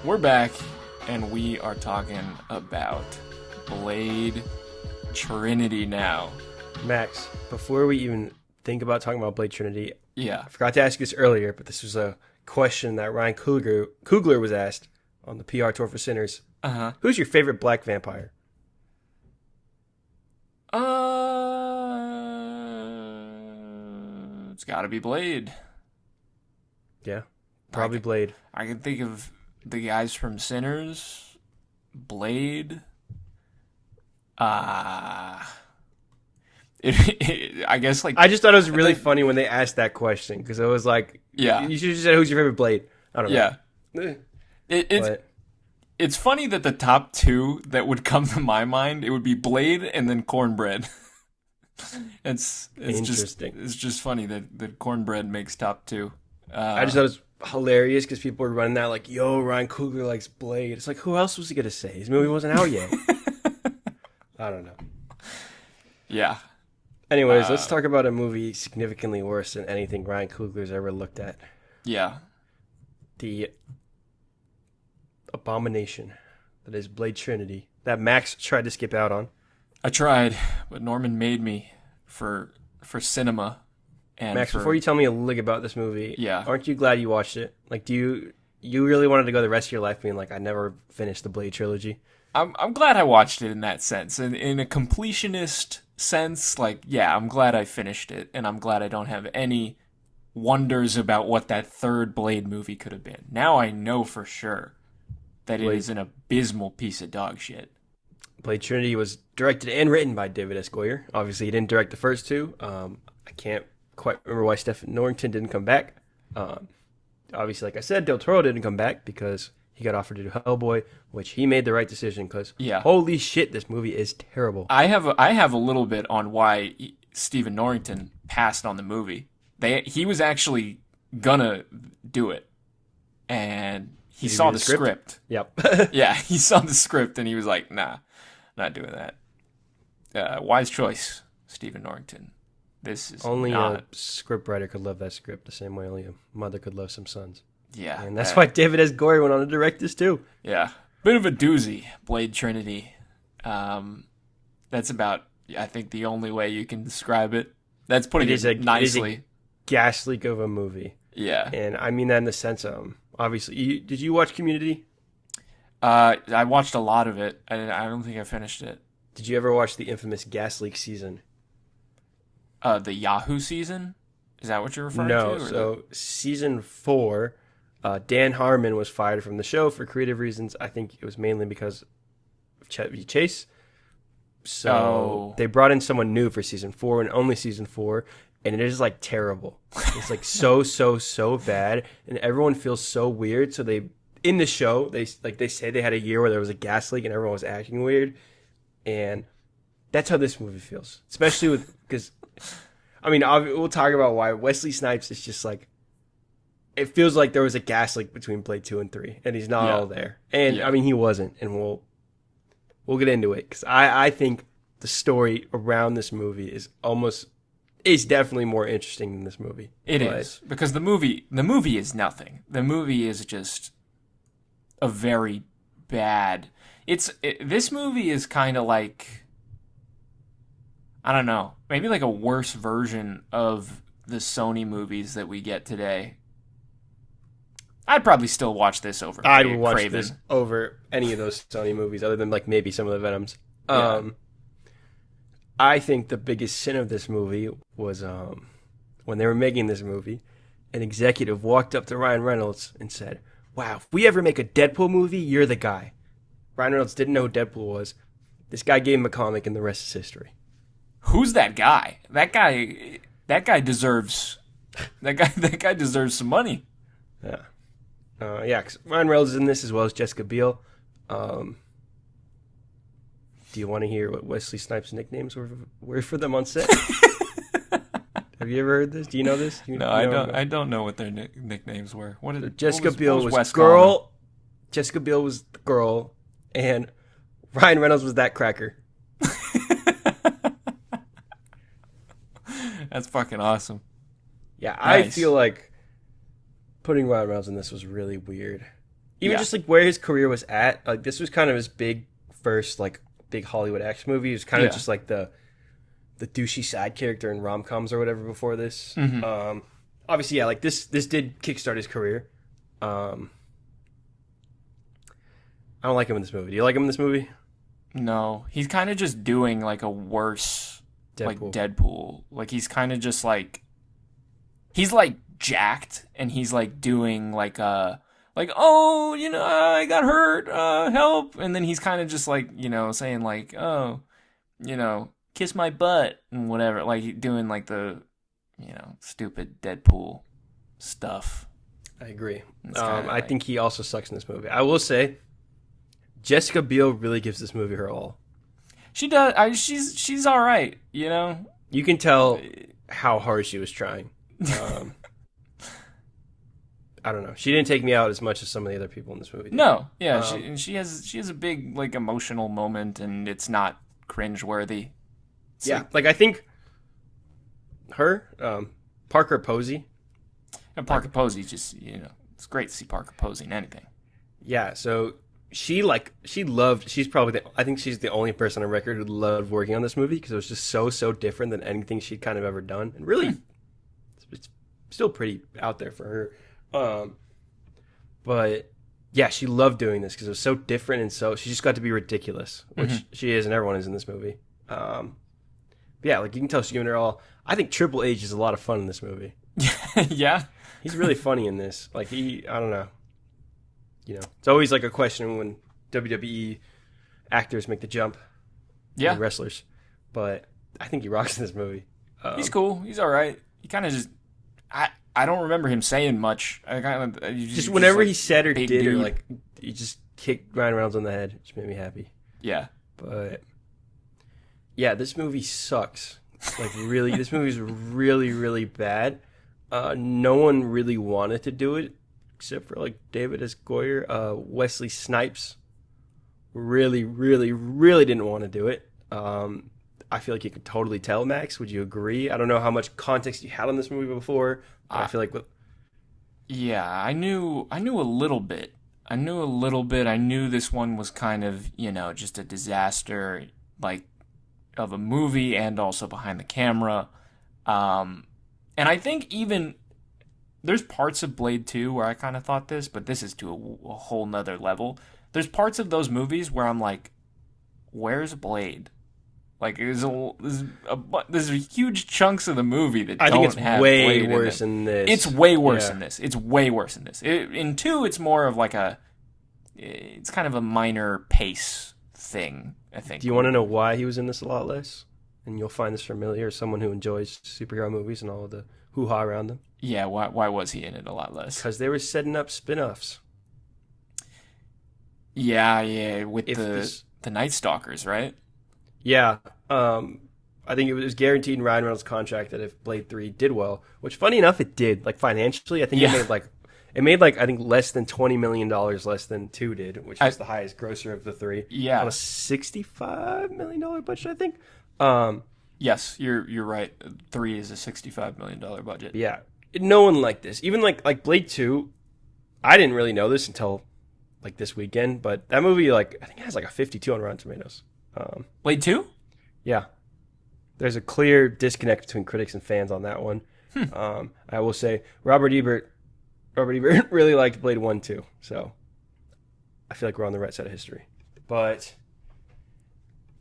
We're back, and we are talking about Blade Trinity now. Max, before we even think about talking about Blade Trinity, I forgot to ask you this earlier, but this was a question that Ryan Coogler was asked on the PR Tour for Sinners. Uh-huh. Who's your favorite black vampire? It's gotta be Blade. Yeah, probably Blade. I can think of the guys from Sinners, Blade. I guess like I just thought it was really funny when they asked that question because it was like, you should have said who's your favorite Blade. I don't know. Yeah, it's funny that the top two that would come to my mind, it would be Blade and then Cornbread. it's interesting. It's just funny that Cornbread makes top two. I just thought it was hilarious because people were running that like, yo, Ryan Coogler likes Blade. It's like, who else was he gonna say? His movie wasn't out yet. I don't know. Yeah. Anyways, let's talk about a movie significantly worse than anything Ryan Coogler's ever looked at. Yeah. The abomination that is Blade Trinity that Max tried to skip out on. I tried, but Norman made me for for cinema. And Max, before you tell me a lick about this movie, Yeah. aren't you glad you watched it? Like, do you really wanted to go the rest of your life being like, I never finished the Blade trilogy? I'm glad I watched it in that sense. In a completionist sense, like, yeah, I'm glad I finished it, and I'm glad I don't have any wonders about what that third Blade movie could have been. Now I know for sure that it is an abysmal piece of dog shit. Blade Trinity was directed and written by David S. Goyer. Obviously, he didn't direct the first two. I can't quite remember why Stephen Norrington didn't come back. Obviously, like I said, Del Toro didn't come back because he got offered to do Hellboy, which he made the right decision because holy shit, this movie is terrible. I have a little bit on why Stephen Norrington passed on the movie. He was actually gonna do it, and he saw the script. Yep. Yeah, he saw the script and he was like, "Nah, not doing that." Wise choice, Stephen Norrington. This is only not... a scriptwriter could love that script the same way only a mother could love some sons. Yeah, and that's why David S. Goyer went on to direct this too. Yeah, bit of a doozy, Blade Trinity. That's about, I think, the only way you can describe it. That's putting it nicely. It is a gas leak of a movie. Yeah, and I mean that in the sense of obviously. Did you watch Community? I watched a lot of it. I don't think I finished it. Did you ever watch the infamous gas leak season? The Yahoo season? Is that what you're referring to? No, so season 4, Dan Harmon was fired from the show for creative reasons. I think it was mainly because of Chevy Chase. So they brought in someone new for season 4 and only season 4, and it is like terrible. It's like so bad, and everyone feels so weird. So in the show they say they had a year where there was a gas leak and everyone was acting weird, and that's how this movie feels, especially because. I mean, we'll talk about why Wesley Snipes is just like, it feels like there was a gas leak between Blade 2 and 3, and he's not all there. And I mean, he wasn't, and we'll get into it because I think the story around this movie is definitely more interesting than this movie. It is because the movie is nothing. The movie is just a very bad. This movie is kind of like, I don't know, maybe like a worse version of the Sony movies that we get today. I'd probably still watch this over. I would watch this over any of those Sony movies, other than like maybe some of the Venoms. I think the biggest sin of this movie was when they were making this movie, an executive walked up to Ryan Reynolds and said, "Wow, if we ever make a Deadpool movie, you're the guy." Ryan Reynolds didn't know who Deadpool was. This guy gave him a comic, and the rest is history. Who's that guy? That guy deserves. That guy deserves some money. Yeah. Cause Ryan Reynolds is in this as well as Jessica Biel. Do you want to hear what Wesley Snipes' nicknames were for them on set? Have you ever heard this? Do you know this? No, I don't. I don't know what their nicknames were. Jessica Biel was girl. Jessica Biel was the girl, and Ryan Reynolds was that cracker. That's fucking awesome. Yeah, Nice. I feel like putting Ryan Reynolds in this was really weird. Even just like where his career was at. Like this was kind of his first like big Hollywood action movie. It was kind of just like the douchey side character in rom-coms or whatever before this. Mm-hmm. Obviously, like this did kickstart his career. I don't like him in this movie. Do you like him in this movie? No, he's kind of just doing like a worse Deadpool. Like he's kind of just like, he's like jacked and he's like doing like oh, you know, I got hurt, help. And then he's kind of just like, you know, saying like, oh, you know, kiss my butt and whatever, like doing like the, you know, stupid Deadpool stuff. I agree. I think he also sucks in this movie. I will say Jessica Biel really gives this movie her all. She does. She's all right, you know. You can tell how hard she was trying. I don't know. She didn't take me out as much as some of the other people in this movie did. No, yeah, she has a big like emotional moment, and it's not cringeworthy. Like I think her, Parker Posey. And Parker Posey, just, you know, it's great to see Parker Posey in anything. Yeah, so she's probably I think she's the only person on record who loved working on this movie because it was just so different than anything she'd kind of ever done, and really it's still pretty out there for her. But yeah, she loved doing this because it was so different, and so she just got to be ridiculous, which she is, and everyone is in this movie. But yeah, like you can tell she's giving her all. I think Triple H is a lot of fun in this movie. Yeah, he's really funny in this. Like I don't know. It's always like a question when WWE actors make the jump. Yeah, wrestlers. But I think he rocks in this movie. He's cool. He's all right. He kind of just. I don't remember him saying much. Just whenever he said or did, dude. or like he just kicked Ryan Reynolds on the head, it just made me happy. Yeah, but yeah, this movie sucks. Like really, this movie's really bad. No one really wanted to do it except for like David S. Goyer. Wesley Snipes really didn't want to do it. I feel like you could totally tell, Max. Would you agree? I don't know how much context you had on this movie before. But I feel like yeah, I knew a little bit. I knew this one was kind of, just a disaster, like, of a movie and also behind the camera. And I think even there's parts of Blade 2 where I kind of thought this, but this is to a whole nother level. There's parts of those movies where I'm like, where's Blade? Like, there's huge chunks of the movie that I don't think it's have way Blade worse in in this. It's way worse in this. It's way worse in this. In 2, it's more of like it's kind of a minor pace thing, I think. Do you want to know why he was in this a lot less? And you'll find this familiar as someone who enjoys superhero movies and all of the hoo-ha around them. Yeah, why was he in it a lot less? Because they were setting up spin-offs. Yeah, with the Night Stalkers, right? Yeah, I think it was guaranteed in Ryan Reynolds' contract that if Blade 3 did well, which funny enough it did, like financially, I think it made I think less than $20 million less than 2 did, which was the highest grosser of the 3. Yeah, on a $65 million budget, I think. Yes, you're right. 3 is a $65 million budget. Yeah, no one liked this. Even like Blade 2, I didn't really know this until like this weekend, but that movie I think it has like a 52 on Rotten Tomatoes. Blade 2? Yeah. There's a clear disconnect between critics and fans on that one. I will say Robert Ebert really liked Blade 1 too, so I feel like we're on the right side of history. But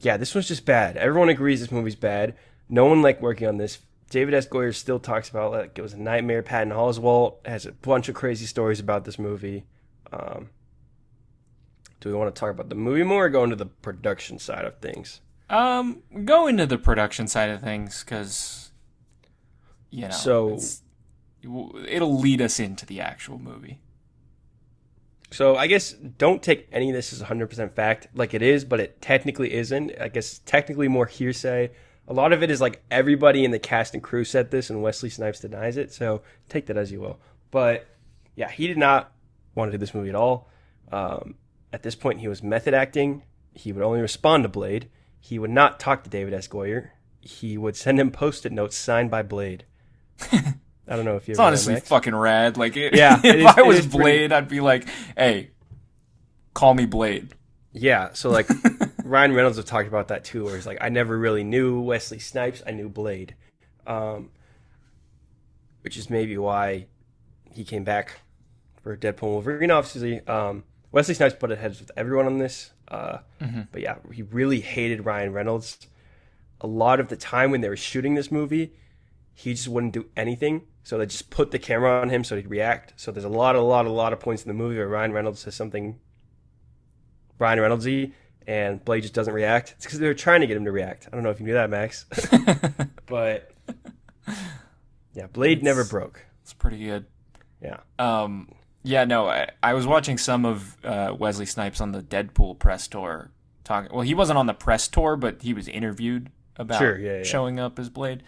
yeah, this one's just bad. Everyone agrees this movie's bad. No one liked working on this. David S. Goyer still talks about like it was a nightmare. Patton Oswalt has a bunch of crazy stories about this movie. Do we want to talk about the movie more or go into the production side of things? Go into the production side of things because, so it'll lead us into the actual movie. So I guess don't take any of this as 100% fact, like it is, but it technically isn't. I guess technically more hearsay. A lot of it is like everybody in the cast and crew said this, and Wesley Snipes denies it. So take that as you will. But yeah, he did not want to do this movie at all. At this point, he was method acting. He would only respond to Blade. He would not talk to David S. Goyer. He would send him Post-it notes signed by Blade. I don't know if you. It's honestly fucking rad. Like, yeah, if I was Blade, I'd be like, "Hey, call me Blade." Yeah. So like, Ryan Reynolds have talked about that too, where he's like, "I never really knew Wesley Snipes. I knew Blade," which is maybe why he came back for Deadpool and Wolverine. Obviously, Wesley Snipes butted heads with everyone on this. But yeah, he really hated Ryan Reynolds. A lot of the time when they were shooting this movie, he just wouldn't do anything. So they just put the camera on him so he'd react. So there's a lot of points in the movie where Ryan Reynolds says something Ryan Reynolds-y and Blade just doesn't react. It's because they were trying to get him to react. I don't know if you knew that, Max. But yeah, Blade never broke. It's pretty good. Yeah. Yeah, no, I was watching some of Wesley Snipes on the Deadpool press tour talking. Well, he wasn't on the press tour, but he was interviewed about showing up as Blade.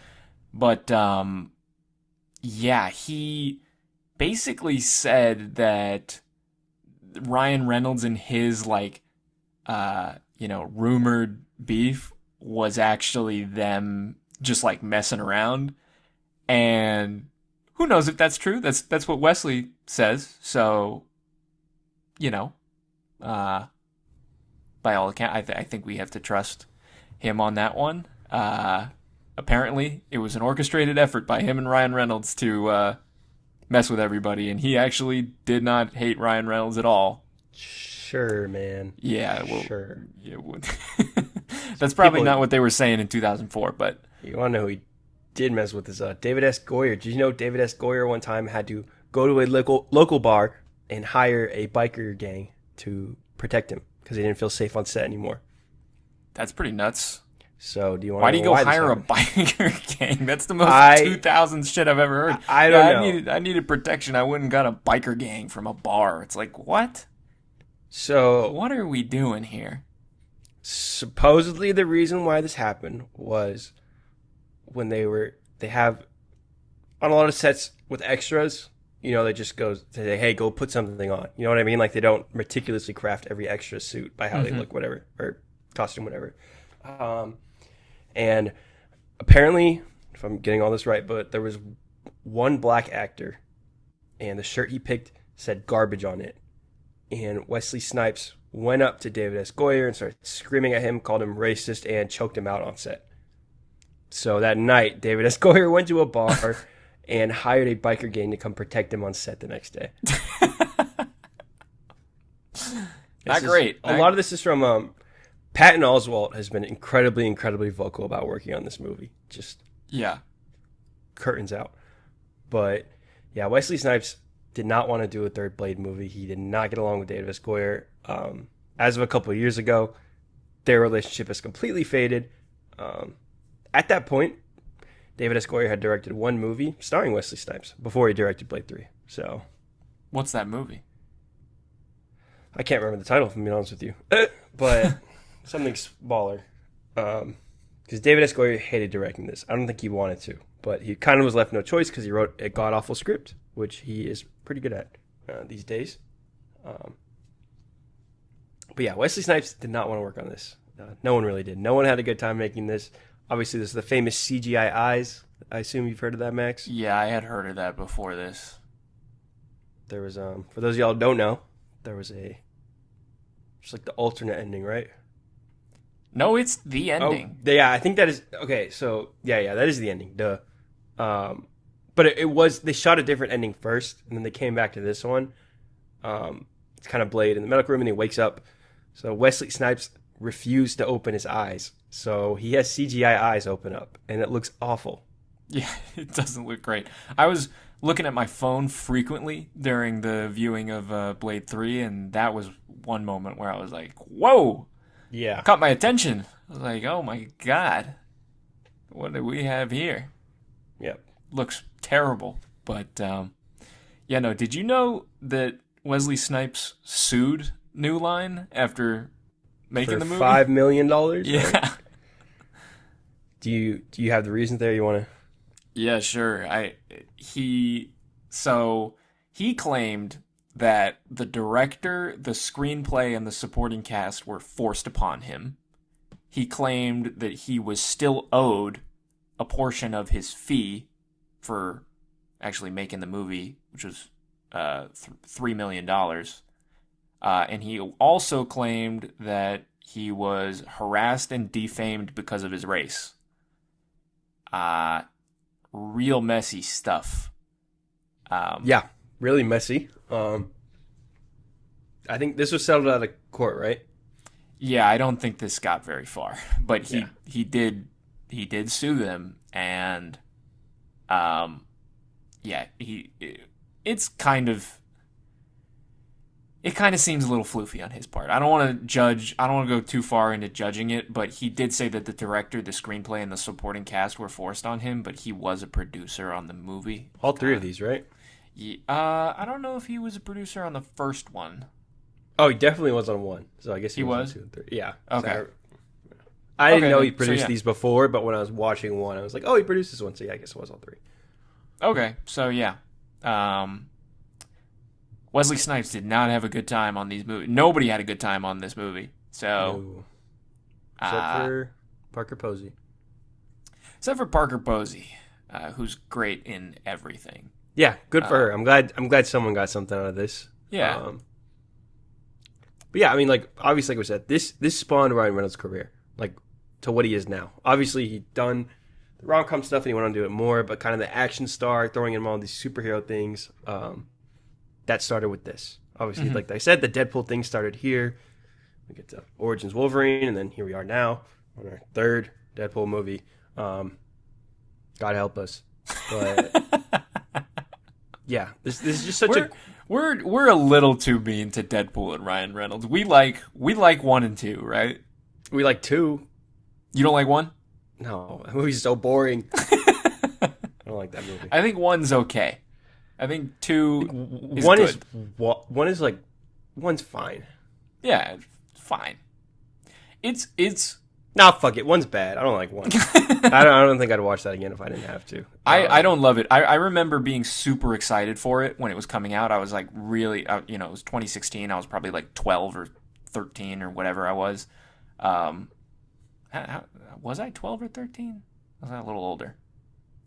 But yeah, he basically said that Ryan Reynolds and his rumored beef was actually them just like messing around. And who knows if that's true? That's what Wesley says. So, By all accounts, I think we have to trust him on that one. Apparently, it was an orchestrated effort by him and Ryan Reynolds to mess with everybody, and he actually did not hate Ryan Reynolds at all. Sure, man. Yeah, well, sure. Yeah, that's probably not what they were saying in 2004, but... You want to know who he did mess with is David S. Goyer. Did you know David S. Goyer one time had to go to a local bar and hire a biker gang to protect him because he didn't feel safe on set anymore? That's pretty nuts. So, do you want why to do know you go hire a biker gang? That's the most 2000s shit I've ever heard. I don't know. I needed protection. I wouldn't got a biker gang from a bar. It's like, what? So, what are we doing here? Supposedly, the reason why this happened was when they have on a lot of sets with extras, they just say, hey, go put something on. You know what I mean? Like, they don't meticulously craft every extra suit by how they look, whatever, or costume, whatever. And apparently, if I'm getting all this right, but there was one black actor, and the shirt he picked said garbage on it. And Wesley Snipes went up to David S. Goyer and started screaming at him, called him racist, and choked him out on set. So that night, David S. Goyer went to a bar and hired a biker gang to come protect him on set the next day. Not great. A lot of this is from Patton Oswalt has been incredibly vocal about working on this movie. Just curtains out. But yeah, Wesley Snipes did not want to do a third Blade movie. He did not get along with David S. Goyer. As of a couple of years ago, their relationship has completely faded. At that point, David S. Goyer had directed one movie starring Wesley Snipes before he directed Blade 3. So, what's that movie? I can't remember the title, if I'm being honest with you. But something smaller. Because David S. Goyer hated directing this. I don't think he wanted to. But he kind of was left no choice because he wrote a god-awful script, which he is pretty good at these days. But yeah, Wesley Snipes did not want to work on this. No one really did. No one had a good time making this. Obviously, this is the famous CGI eyes. I assume you've heard of that, Max? Yeah, I had heard of that before this. There was, for those of y'all who don't know, there was just like the alternate ending, right? No, it's the ending. Oh, yeah, I think that is, okay, so, yeah, that is the ending, duh. But it was, they shot a different ending first, and then they came back to this one. It's kind of Blade in the medical room, and he wakes up. So Wesley Snipes refused to open his eyes. So he has CGI eyes open up, and it looks awful. Yeah, it doesn't look great. I was looking at my phone frequently during the viewing of Blade 3, and that was one moment where I was like, whoa! Yeah. Caught my attention. I was like, oh my god. What do we have here? Yep. Looks terrible. But, no, did you know that Wesley Snipes sued New Line after making the movie? $5 million? Yeah. Right? Do you have the reasons there you want to? Yeah, sure. He claimed that the director, the screenplay, and the supporting cast were forced upon him. He claimed that he was still owed a portion of his fee for actually making the movie, which was $3 million. And he also claimed that he was harassed and defamed because of his race. Real messy stuff. Yeah, really messy. I think this was settled out of court, right? Yeah, I don't think this got very far, but he did sue them, and it kind of seems a little floofy on his part. I don't want to go too far into judging it, but he did say that the director, the screenplay, and the supporting cast were forced on him, but he was a producer on the movie. All three of these, right? Yeah, I don't know if he was a producer on the first one. Oh, he definitely was on one. So I guess he was on 2 and 3. Yeah. Okay. So I didn't know he produced these before, but when I was watching one, I was like, oh, he produced this one. So yeah, I guess it was all 3. Okay. So yeah. Wesley Snipes did not have a good time on these movies. Nobody had a good time on this movie. So, except for Parker Posey. Except for Parker Posey, who's great in everything. Yeah, good for her. I'm glad someone got something out of this. Yeah. But But yeah, I mean, like, obviously, like we said, this spawned Ryan Reynolds' career, like, to what he is now. Obviously, he'd done the rom-com stuff and he went on to do it more, but kind of the action star, throwing in all these superhero things, that started with this. Obviously, like I said, the Deadpool thing started here. We get to Origins Wolverine, and then here we are now on our third Deadpool movie. God help us. But yeah, this is just such we're a little too mean to Deadpool and Ryan Reynolds. We like 1 and 2, right? We like 2. You don't like 1? No, that movie's so boring. I don't like that movie. I think 1's okay. I think 2 is one good. One's fine. Yeah, fine. It's Nah, fuck it. 1's bad. I don't like 1. I don't think I'd watch that again if I didn't have to. I don't love it. I remember being super excited for it when it was coming out. I was like really, it was 2016. I was probably like 12 or 13 or whatever I was. Was I 12 or 13? Was I a little older?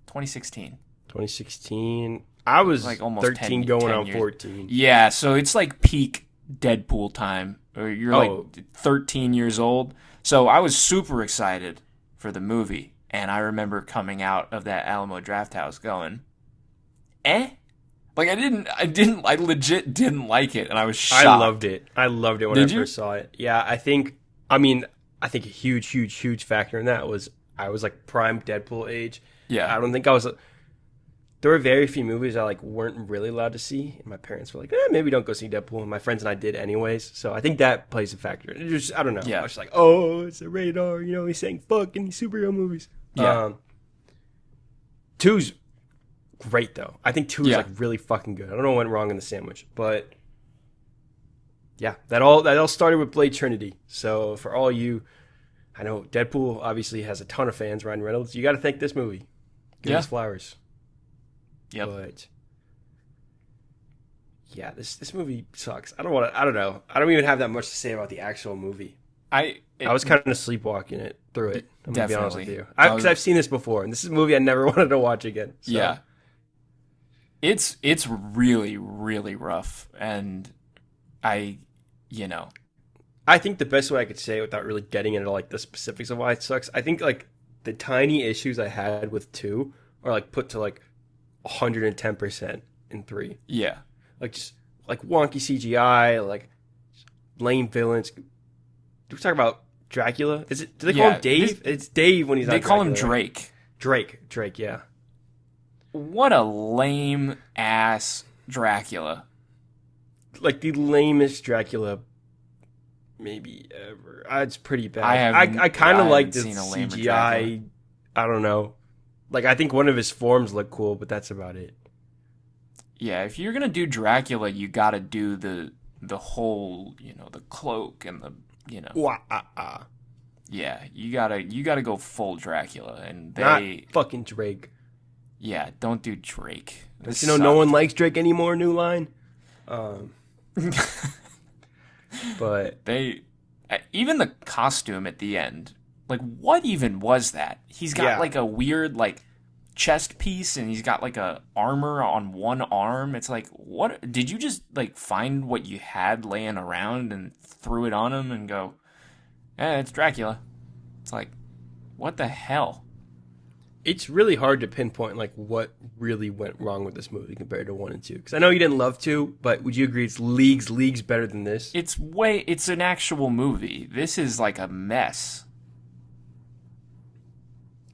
2016. 2016. I was like almost 13 going on 14. Yeah, so it's like peak Deadpool time. Or you're like 13 years old. So I was super excited for the movie. And I remember coming out of that Alamo Drafthouse going, Like I legit didn't like it. And I was shocked. I loved it. When I first saw it. Yeah, I think a huge factor in that was I was like prime Deadpool age. Yeah. I don't think I was. There were very few movies I like weren't really allowed to see, and my parents were like, maybe don't go see Deadpool. And my friends and I did anyways, so I think that plays a factor. It just, I don't know. Yeah. I was just like, oh, it's a radar. He's saying fuck in these superhero movies. Yeah. 2's great though. I think 2 is like really fucking good. I don't know what went wrong in the sandwich, but yeah, that all started with Blade Trinity. So for all you, I know Deadpool obviously has a ton of fans. Ryan Reynolds, you got to thank this movie. Give us flowers. Yep. But yeah, this movie sucks. I don't know. I don't even have that much to say about the actual movie. I was kind of sleepwalking through it. I'm gonna be honest with you, because I've seen this before, and this is a movie I never wanted to watch again. So. Yeah, it's really really rough, and I think the best way I could say it without really getting into like the specifics of why it sucks, I think like the tiny issues I had with 2 are like put to like 110% in 3. Yeah, like just like wonky CGI, like lame villains. Do we talk about Dracula? Do they call him Dave? It's Dave when he's not Dracula. They call him Drake. Drake, yeah. What a lame ass Dracula. Like the lamest Dracula maybe ever. It's pretty bad. I kind of like the CGI. I don't know. Like I think one of his forms look cool, but that's about it. Yeah, if you're gonna do Dracula, you gotta do the whole, the cloak and the, Yeah, you gotta go full Dracula, and they not fucking Drake. Yeah, don't do Drake. No one likes Drake anymore. New line. But they even the costume at the end, like what even was that? He's got like a weird like chest piece, and he's got like a armor on one arm. It's like, what did you just like find what you had laying around and threw it on him and go, it's Dracula? It's like, what the hell? It's really hard to pinpoint like what really went wrong with this movie compared to 1 and 2. Because I know you didn't love 2, but would you agree it's leagues better than this? It's an actual movie. This is like a mess.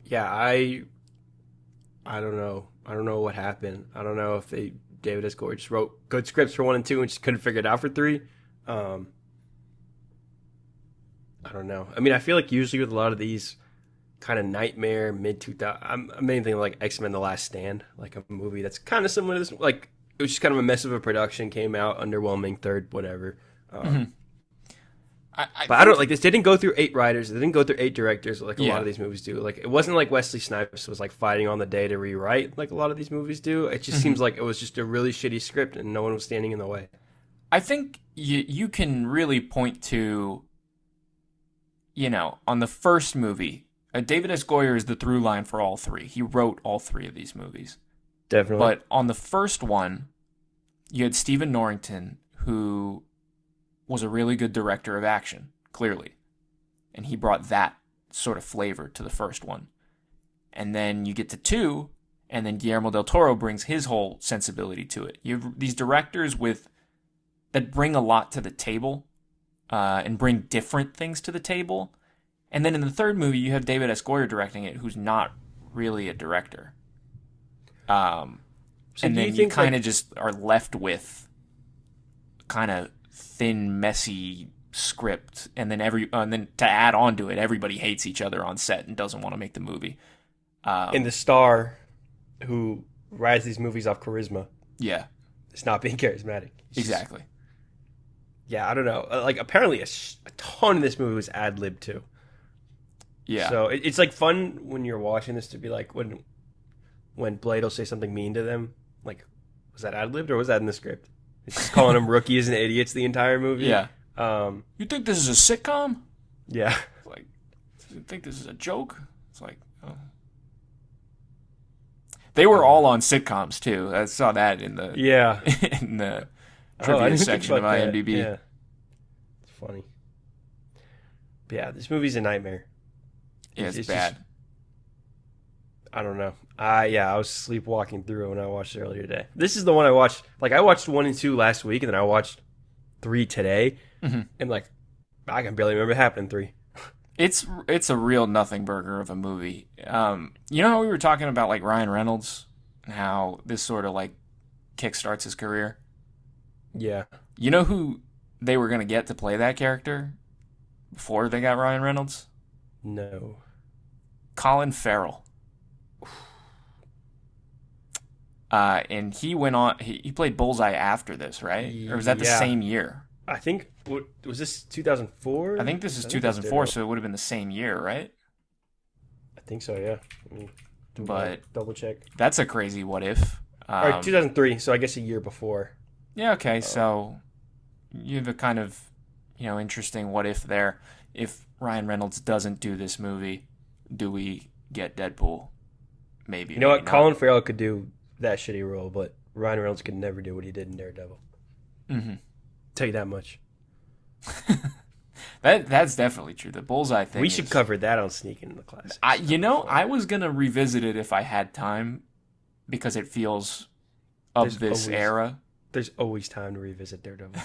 Yeah, I don't know. I don't know what happened. I don't know if David S. Goyer just wrote good scripts for 1 and 2 and just couldn't figure it out for 3. I don't know. I mean, I feel like usually with a lot of these kind of nightmare mid-2000s, I'm mainly thinking like X-Men: The Last Stand, like a movie that's kind of similar to this. Like it was just kind of a mess of a production, came out underwhelming, third, whatever. But I don't like this. They didn't go through 8 writers. They didn't go through 8 directors like a lot of these movies do. Like it wasn't like Wesley Snipes was like fighting on the day to rewrite like a lot of these movies do. It just seems like it was just a really shitty script and no one was standing in the way. I think you can really point to, on the first movie, David S. Goyer is the through line for all 3. He wrote all 3 of these movies. Definitely. But on the first one, you had Stephen Norrington, who was a really good director of action, clearly. And he brought that sort of flavor to the first one. And then you get to 2, and then Guillermo del Toro brings his whole sensibility to it. You have these directors that bring a lot to the table, and bring different things to the table. And then in the third movie, you have David S. Goyer directing it, who's not really a director. And then you kind of just are left with kind of thin, messy script, and then to add on to it, everybody hates each other on set and doesn't want to make the movie. And the star who rides these movies off charisma, it's not being charismatic. Exactly. Yeah, I don't know. Like, apparently a ton of this movie was ad-libbed too. Yeah. So it's like fun when you're watching this to be like, when Blade will say something mean to them, like, was that ad-libbed or was that in the script? It's just calling them rookies and idiots the entire movie. Yeah. You think this is a sitcom? Yeah. It's like, you think this is a joke? It's like, oh. They were all on sitcoms too. I saw that in the in the trivia section of IMDb. Yeah. It's funny. But yeah, this movie's a nightmare. Yeah, it's bad. Just, I don't know. I was sleepwalking through it when I watched it earlier today. This is the one I watched. Like, I watched 1 and 2 last week, and then I watched 3 today. Mm-hmm. And like, I can barely remember what happened in 3. It's a real nothing burger of a movie. You know how we were talking about like Ryan Reynolds and how this sort of like kickstarts his career? Yeah. You know who they were going to get to play that character before they got Ryan Reynolds? No. Colin Farrell. And he went on. He played Bullseye after this, right? Or was that the same year? I think. Was this 2004? I think this is 2004, so it would have been the same year, right? I think so. Yeah. But double check. That's a crazy what if. All right, 2003. So I guess a year before. Yeah. Okay. So you have a kind of interesting what if there. If Ryan Reynolds doesn't do this movie, do we get Deadpool? Maybe. You know what? Colin Farrell could do that shitty role, but Ryan Reynolds could never do what he did in Daredevil. Mm-hmm. Tell you that much. That's definitely true. The Bullseye thing. We should cover that on Sneaking in the Classics. I was gonna revisit it if I had time, because it feels of this era. There's always time to revisit Daredevil.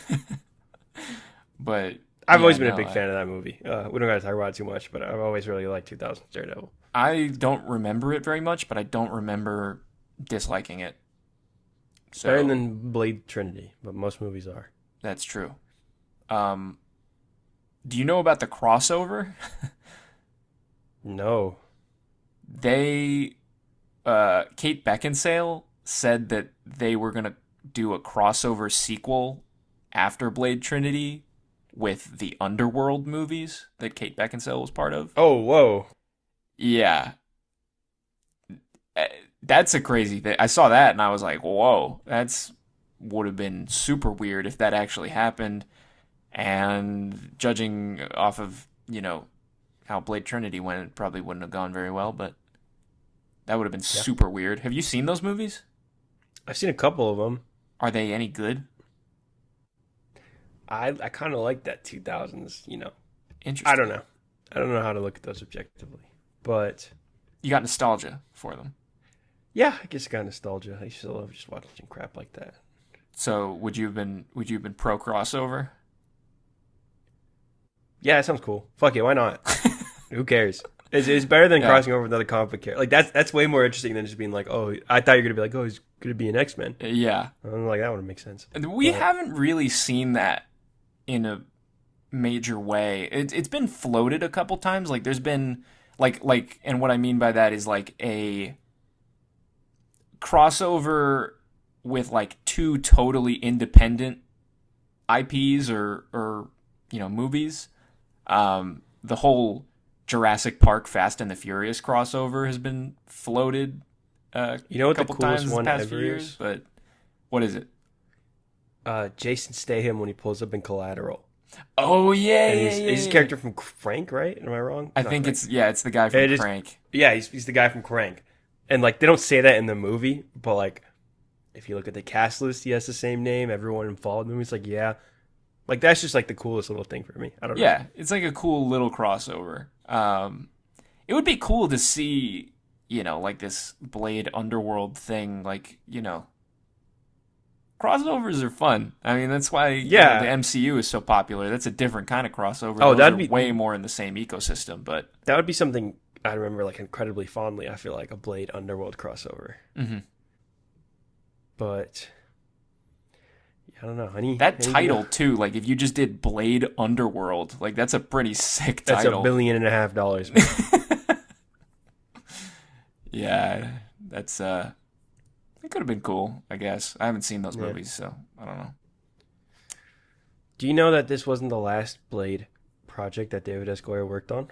But I've always been a big fan of that movie. We don't got to talk about it too much, but I've always really liked 2000's Daredevil. I don't remember it very much, but I don't remember disliking it. So, better than Blade Trinity, but most movies are. That's true. Do you know about the crossover? No. They, Kate Beckinsale said that they were going to do a crossover sequel after Blade Trinity with the Underworld movies that Kate Beckinsale was part of. Oh, whoa. Yeah. That's a crazy thing. I saw that and I was like, whoa, would have been super weird if that actually happened. And judging off of, how Blade Trinity went, it probably wouldn't have gone very well, but that would have been super weird. Have you seen those movies? I've seen a couple of them. Are they any good? I kind of like that 2000s, Interesting. I don't know. I don't know how to look at those objectively, but you got nostalgia for them. Yeah, I guess I got nostalgia. I used to love just watching crap like that. So would you have been pro crossover? Yeah, that sounds cool. Fuck it, why not? Who cares? It's better than crossing over with another comic book character. Like that's way more interesting than just being like, oh, I thought you were gonna be like, oh, he's gonna be an X-Men. Yeah, I'm like, that wouldn't make sense. We haven't really seen that in a major way. It's been floated a couple times. Like there's been like, and what I mean by that is like a crossover with like two totally independent IPs or movies. The whole Jurassic Park Fast and the Furious crossover has been floated what the couple coolest times one the past ever few years, is? but what is it? Jason Statham when he pulls up in Collateral. Oh yeah, and he's a character from Crank, right? Am I wrong? I think Crank. It's the guy from Crank. Yeah, he's the guy from Crank. And like they don't say that in the movie, but like if you look at the cast list, he has the same name. Everyone involved in the movie is like, yeah. Like, that's just like the coolest little thing for me. I don't know. Yeah, it's like a cool little crossover. It would be cool to see, like this Blade Underworld thing, like, crossovers are fun. I mean, that's why the MCU is so popular. That's a different kind of crossover. Oh, that'd be way more in the same ecosystem, but that would be something I remember like incredibly fondly. I feel like a Blade Underworld crossover. Mm-hmm. But I don't know. That title too, like if you just did Blade Underworld, like that's a pretty sick title. That's $1.5 billion. Man. Yeah, that's it could have been cool, I guess. I haven't seen those movies, so I don't know. Do you know that this wasn't the last Blade project that David S. Goyer worked on?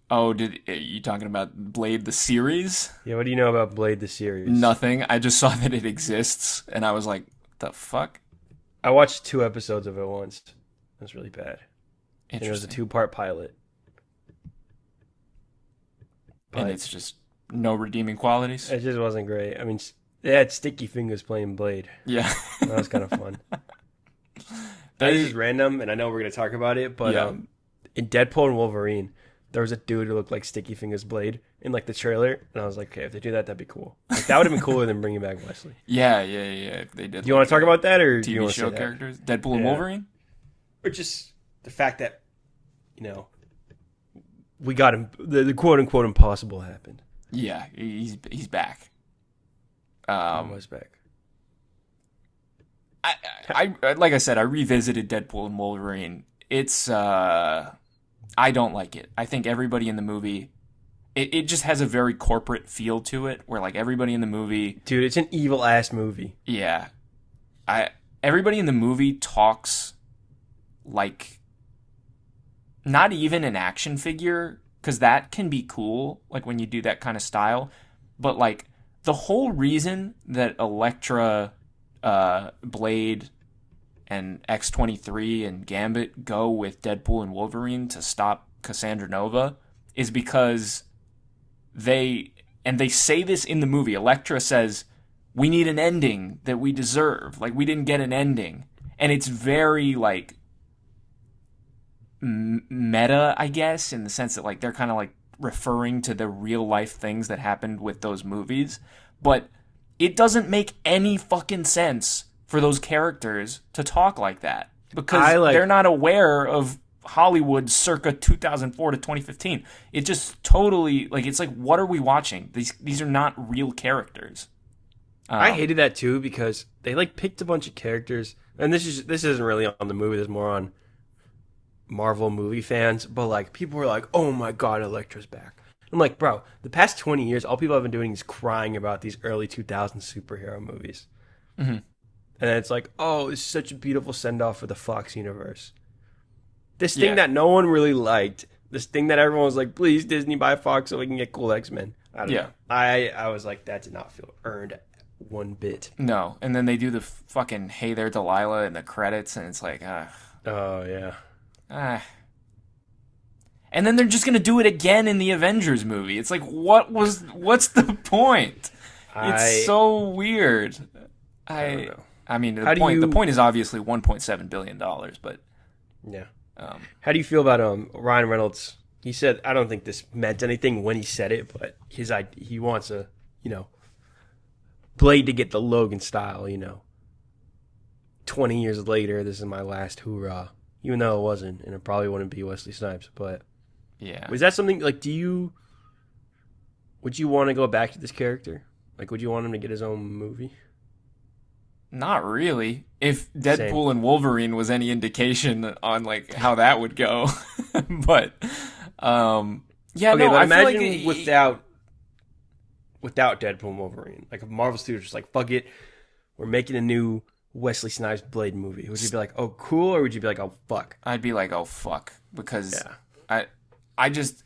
Oh, are you talking about Blade the series? Yeah, what do you know about Blade the series? Nothing. I just saw that it exists, and I was like, the fuck? I watched 2 episodes of it once. It was really bad. Interesting. And it was a 2-part pilot. And it's just no redeeming qualities? It just wasn't great. I mean, they had Sticky Fingers playing Blade. Yeah. That was kind of fun. That is just random, and I know we're going to talk about it, but in Deadpool and Wolverine, there was a dude who looked like Sticky Fingers Blade in like the trailer, and I was like, okay, if they do that, that'd be cool. Like, that would have been cooler than bringing back Wesley. Yeah, if they did. Do you want to talk about that, or do you TV want to show characters? Deadpool and Wolverine? Or just the fact that, we got him, the quote-unquote impossible happened. Yeah, he's back. He was back. I like I said, I revisited Deadpool and Wolverine. It's I don't like it. I think everybody in the movie, it just has a very corporate feel to it, where like everybody in the movie, dude, it's an evil ass movie. Yeah, everybody in the movie talks like not even an action figure, because that can be cool, like when you do that kind of style, but like the whole reason that Elektra, Blade, and X-23 and Gambit go with Deadpool and Wolverine to stop Cassandra Nova is because they say this in the movie. Elektra says, we need an ending that we deserve. Like, we didn't get an ending. And it's very, like, meta, I guess, in the sense that, like, they're kind of, like, referring to the real-life things that happened with those movies. But it doesn't make any fucking sense for those characters to talk like that, because they're not aware of Hollywood circa 2004 to 2015. It just totally, like, it's like, what are we watching? These are not real characters. I hated that too, because they like picked a bunch of characters, and this isn't really on the movie. There's more on Marvel movie fans, but like people were like, "Oh my god, Elektra's back." I'm like, bro, the past 20 years, all people have been doing is crying about these early 2000s superhero movies. Mm-hmm. And it's like, oh, it's such a beautiful send-off for the Fox universe. This thing that no one really liked, this thing that everyone was like, please, Disney, buy Fox so we can get cool X-Men. I don't know. I was like, that did not feel earned one bit. No, and then they do the fucking Hey There, Delilah in the credits, and it's like, oh, yeah. And then they're just going to do it again in the Avengers movie. It's like, what's the point? It's so weird. I don't know. I mean, the point is obviously $1.7 billion, but... Yeah. How do you feel about Ryan Reynolds? He said, I don't think this meant anything when he said it, but he wants a, Blade to get the Logan style, 20 years later, this is my last hoorah. Even though it wasn't, and it probably wouldn't be Wesley Snipes, but... Yeah. Was that something, like, would you want to go back to this character? Like, would you want him to get his own movie? Not really. If Deadpool and Wolverine was any indication on, like, how that would go. But, yeah, okay, no, but I imagine feel like without Deadpool and Wolverine. Like, if Marvel Studios just like, fuck it, we're making a new Wesley Snipes Blade movie. Would you be like, oh, cool, or would you be like, oh, fuck? I'd be like, oh, fuck. Because I just...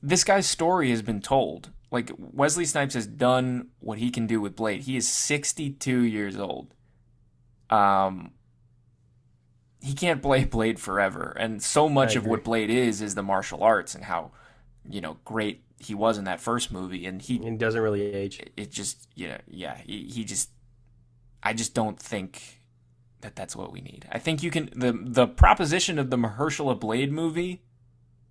This guy's story has been told. Like, Wesley Snipes has done what he can do with Blade. He is 62 years old. He can't play Blade forever. And so much of what Blade is the martial arts and how, great he was in that first movie. And he doesn't really age. It just, he just... I just don't think that's what we need. I think you can. The proposition of the Mahershala Blade movie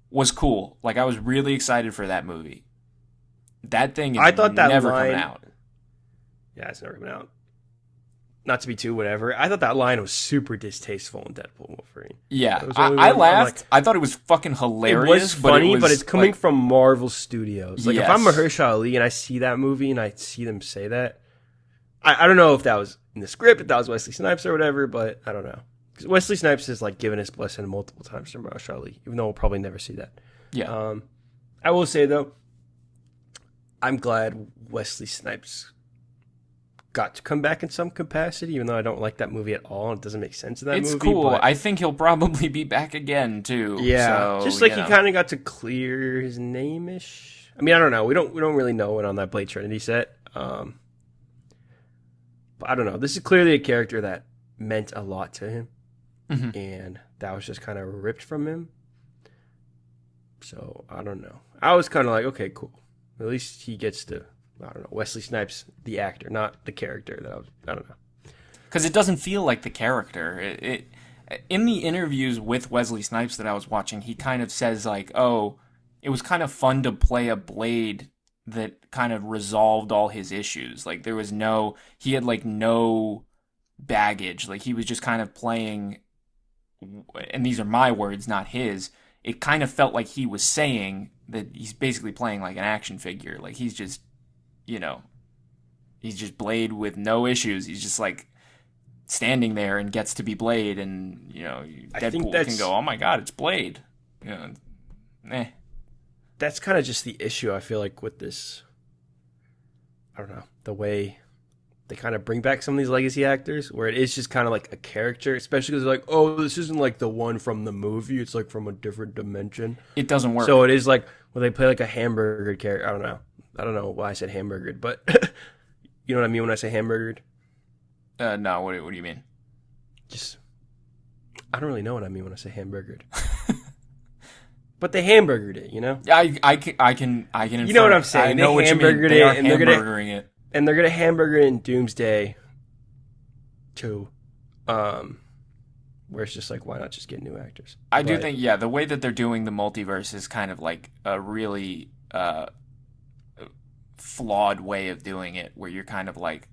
was cool. Like, I was really excited for that movie. That thing is I thought that never line, coming out. Yeah, it's never coming out. Not to be too whatever. I thought that line was super distasteful in Deadpool and Wolverine. Yeah, I laughed. I thought it was fucking hilarious. It was funny, but it's coming from Marvel Studios. Like, if I'm Mahershala Ali and I see that movie and I see them say that, I don't know if that was in the script, if that was Wesley Snipes or whatever, but I don't know. Because Wesley Snipes has, like, given his blessing multiple times to Mahershala Ali, even though we'll probably never see that. Yeah. I will say, though, I'm glad Wesley Snipes got to come back in some capacity, even though I don't like that movie at all. It doesn't make sense in that movie. It's cool. But I think he'll probably be back again, too. Yeah. So, just like he kind of got to clear his name-ish. I mean, I don't know. We don't really know it on that Blade Trinity set. But I don't know. This is clearly a character that meant a lot to him. Mm-hmm. And that was just kind of ripped from him. So, I don't know. I was kind of like, okay, cool. At least he gets to, I don't know, Wesley Snipes, the actor, not the character. I don't know. Because it doesn't feel like the character. In the interviews with Wesley Snipes that I was watching, he kind of says, like, oh, it was kind of fun to play a Blade that kind of resolved all his issues. Like, there was he had, like, no baggage. Like, he was just kind of playing, and these are my words, not his. It kind of felt like he was saying that he's basically playing like an action figure. Like, he's just, he's just Blade with no issues. He's just, like, standing there and gets to be Blade, and, Deadpool can go, oh my god, it's Blade. That's kind of just the issue, I feel like, with this. I don't know, the way they kind of bring back some of these legacy actors, where it is just kind of like a character, especially because they're like, oh, this isn't like the one from the movie, it's like from a different dimension. It doesn't work. So it is like, well, they play like a hamburger character. I don't know why I said hamburgered, but you know what I mean when I say hamburgered? No, what do you mean? Just, I don't really know what I mean when I say hamburgered. But they hamburgered it, you know? I can infer. You know what I'm saying? I know what you mean. They are hamburgering it. And they're going to hamburger it in Doomsday 2. Where it's just like, why not just get new actors? I do think, the way that they're doing the multiverse is kind of like a really flawed way of doing it, where you're kind of like,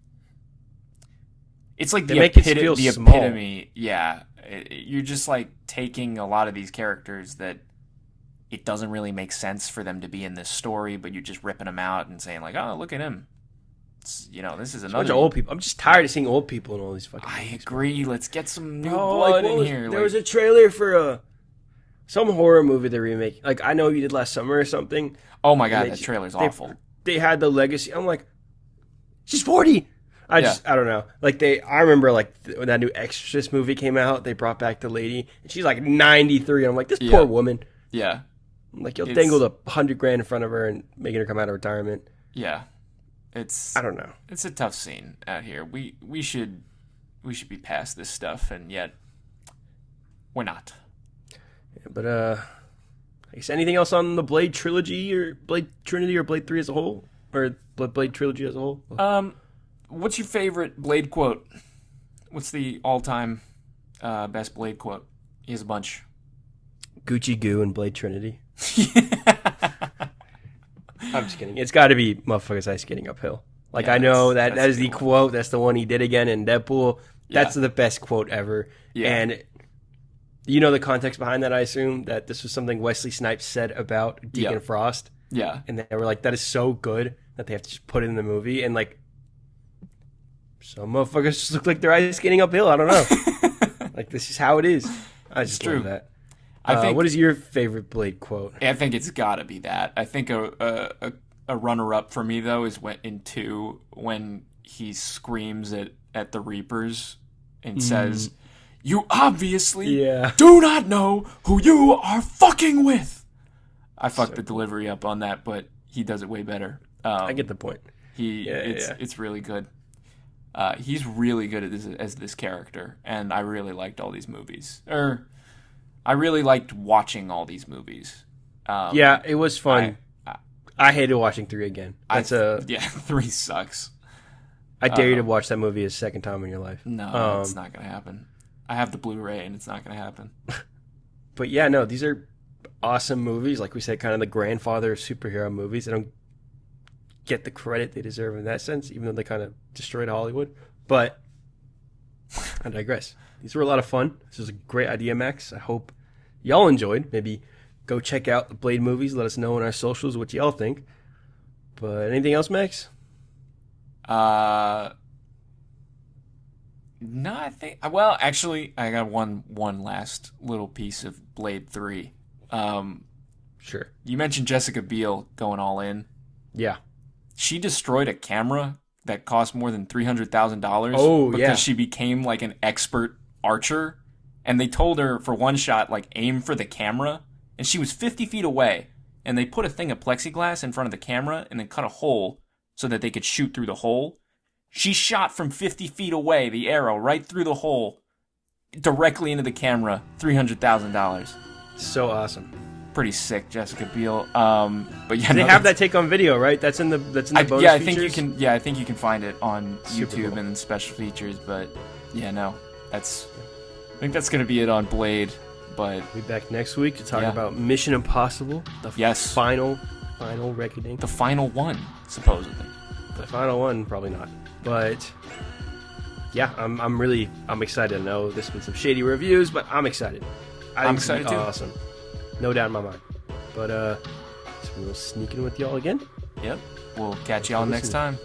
it's like the epitome. Yeah. You're just like taking a lot of these characters that it doesn't really make sense for them to be in this story, but you're just ripping them out and saying, like, oh, look at him. This is another... bunch of old people. I'm just tired of seeing old people in all these fucking movies. I agree. Let's get some new blood in here. There was a trailer for some horror movie they're remaking. Like, I Know You Did Last Summer or something. Oh my god, that trailer's awful. They had the legacy. I'm like, she's 40. I don't know. Like, I remember, like, when that new Exorcist movie came out, they brought back the lady, and she's like 93. And I'm like, this poor woman. Yeah. I'm like, you'll dangle $100,000 in front of her and making her come out of retirement. Yeah. I don't know. It's a tough scene out here. We should be past this stuff, and yet we're not. Yeah, but I guess anything else on the Blade Trilogy or Blade Trinity or Blade 3 as a whole, or Blade Trilogy as a whole? What's your favorite Blade quote? What's the all-time best Blade quote? He has a bunch. Gucci Goo and Blade Trinity. I'm just kidding. It's got to be motherfuckers ice skating uphill. Like, I know that is the quote. That's the one he did again in Deadpool. That's the best quote ever. Yeah. And you know the context behind that, I assume, that this was something Wesley Snipes said about Deacon Frost. Yeah. And they were like, that is so good that they have to just put it in the movie. And, like, some motherfuckers just look like they're ice skating uphill. I don't know. Like, this is how it is. I just love that. I think, what is your favorite Blade quote? I think it's got to be that. I think a runner-up for me, though, is in 2 when he screams at the Reapers and says, "You obviously do not know who you are fucking with." I fucked the delivery up on that, but he does it way better. I get the point. It's really good. He's really good at this as this character, and I really liked all these movies. I really liked watching all these movies. It was fun. I hated watching 3 again. 3 sucks. I dare you to watch that movie a second time in your life. No, it's not going to happen. I have the Blu-ray, and it's not going to happen. But yeah, no, these are awesome movies. Like we said, kind of the grandfather of superhero movies. They don't get the credit they deserve in that sense, even though they kind of destroyed Hollywood. But I digress. These were a lot of fun. This was a great idea, Max. I hope y'all enjoyed. Maybe go check out the Blade movies. Let us know on our socials what y'all think. But anything else, Max? No, I think. Well, actually, I got one last little piece of Blade 3. Sure. You mentioned Jessica Biel going all in. Yeah. She destroyed a camera that cost more than $300,000. Oh, because she became like an expert archer, and they told her for one shot, like, aim for the camera, and she was 50 feet away, and they put a thing of plexiglass in front of the camera and then cut a hole so that they could shoot through the hole. She shot from 50 feet away, the arrow, right through the hole, directly into the camera, $300,000. So awesome. Pretty sick, Jessica Biel. But yeah, they have that take on video, right? That's in the bonus features? I think you can. Yeah, I think you can find it on Super YouTube cool. and special features. But yeah, no, I think that's gonna be it on Blade. But We'll be back next week to talk about Mission Impossible, the final reckoning. The final one, supposedly. The final one, probably not. But yeah, I'm excited. I know there's been some shady reviews, but I'm excited. I'm excited too. Awesome. No doubt in my mind. But so we'll sneak in with y'all again. Yep. We'll catch y'all next time.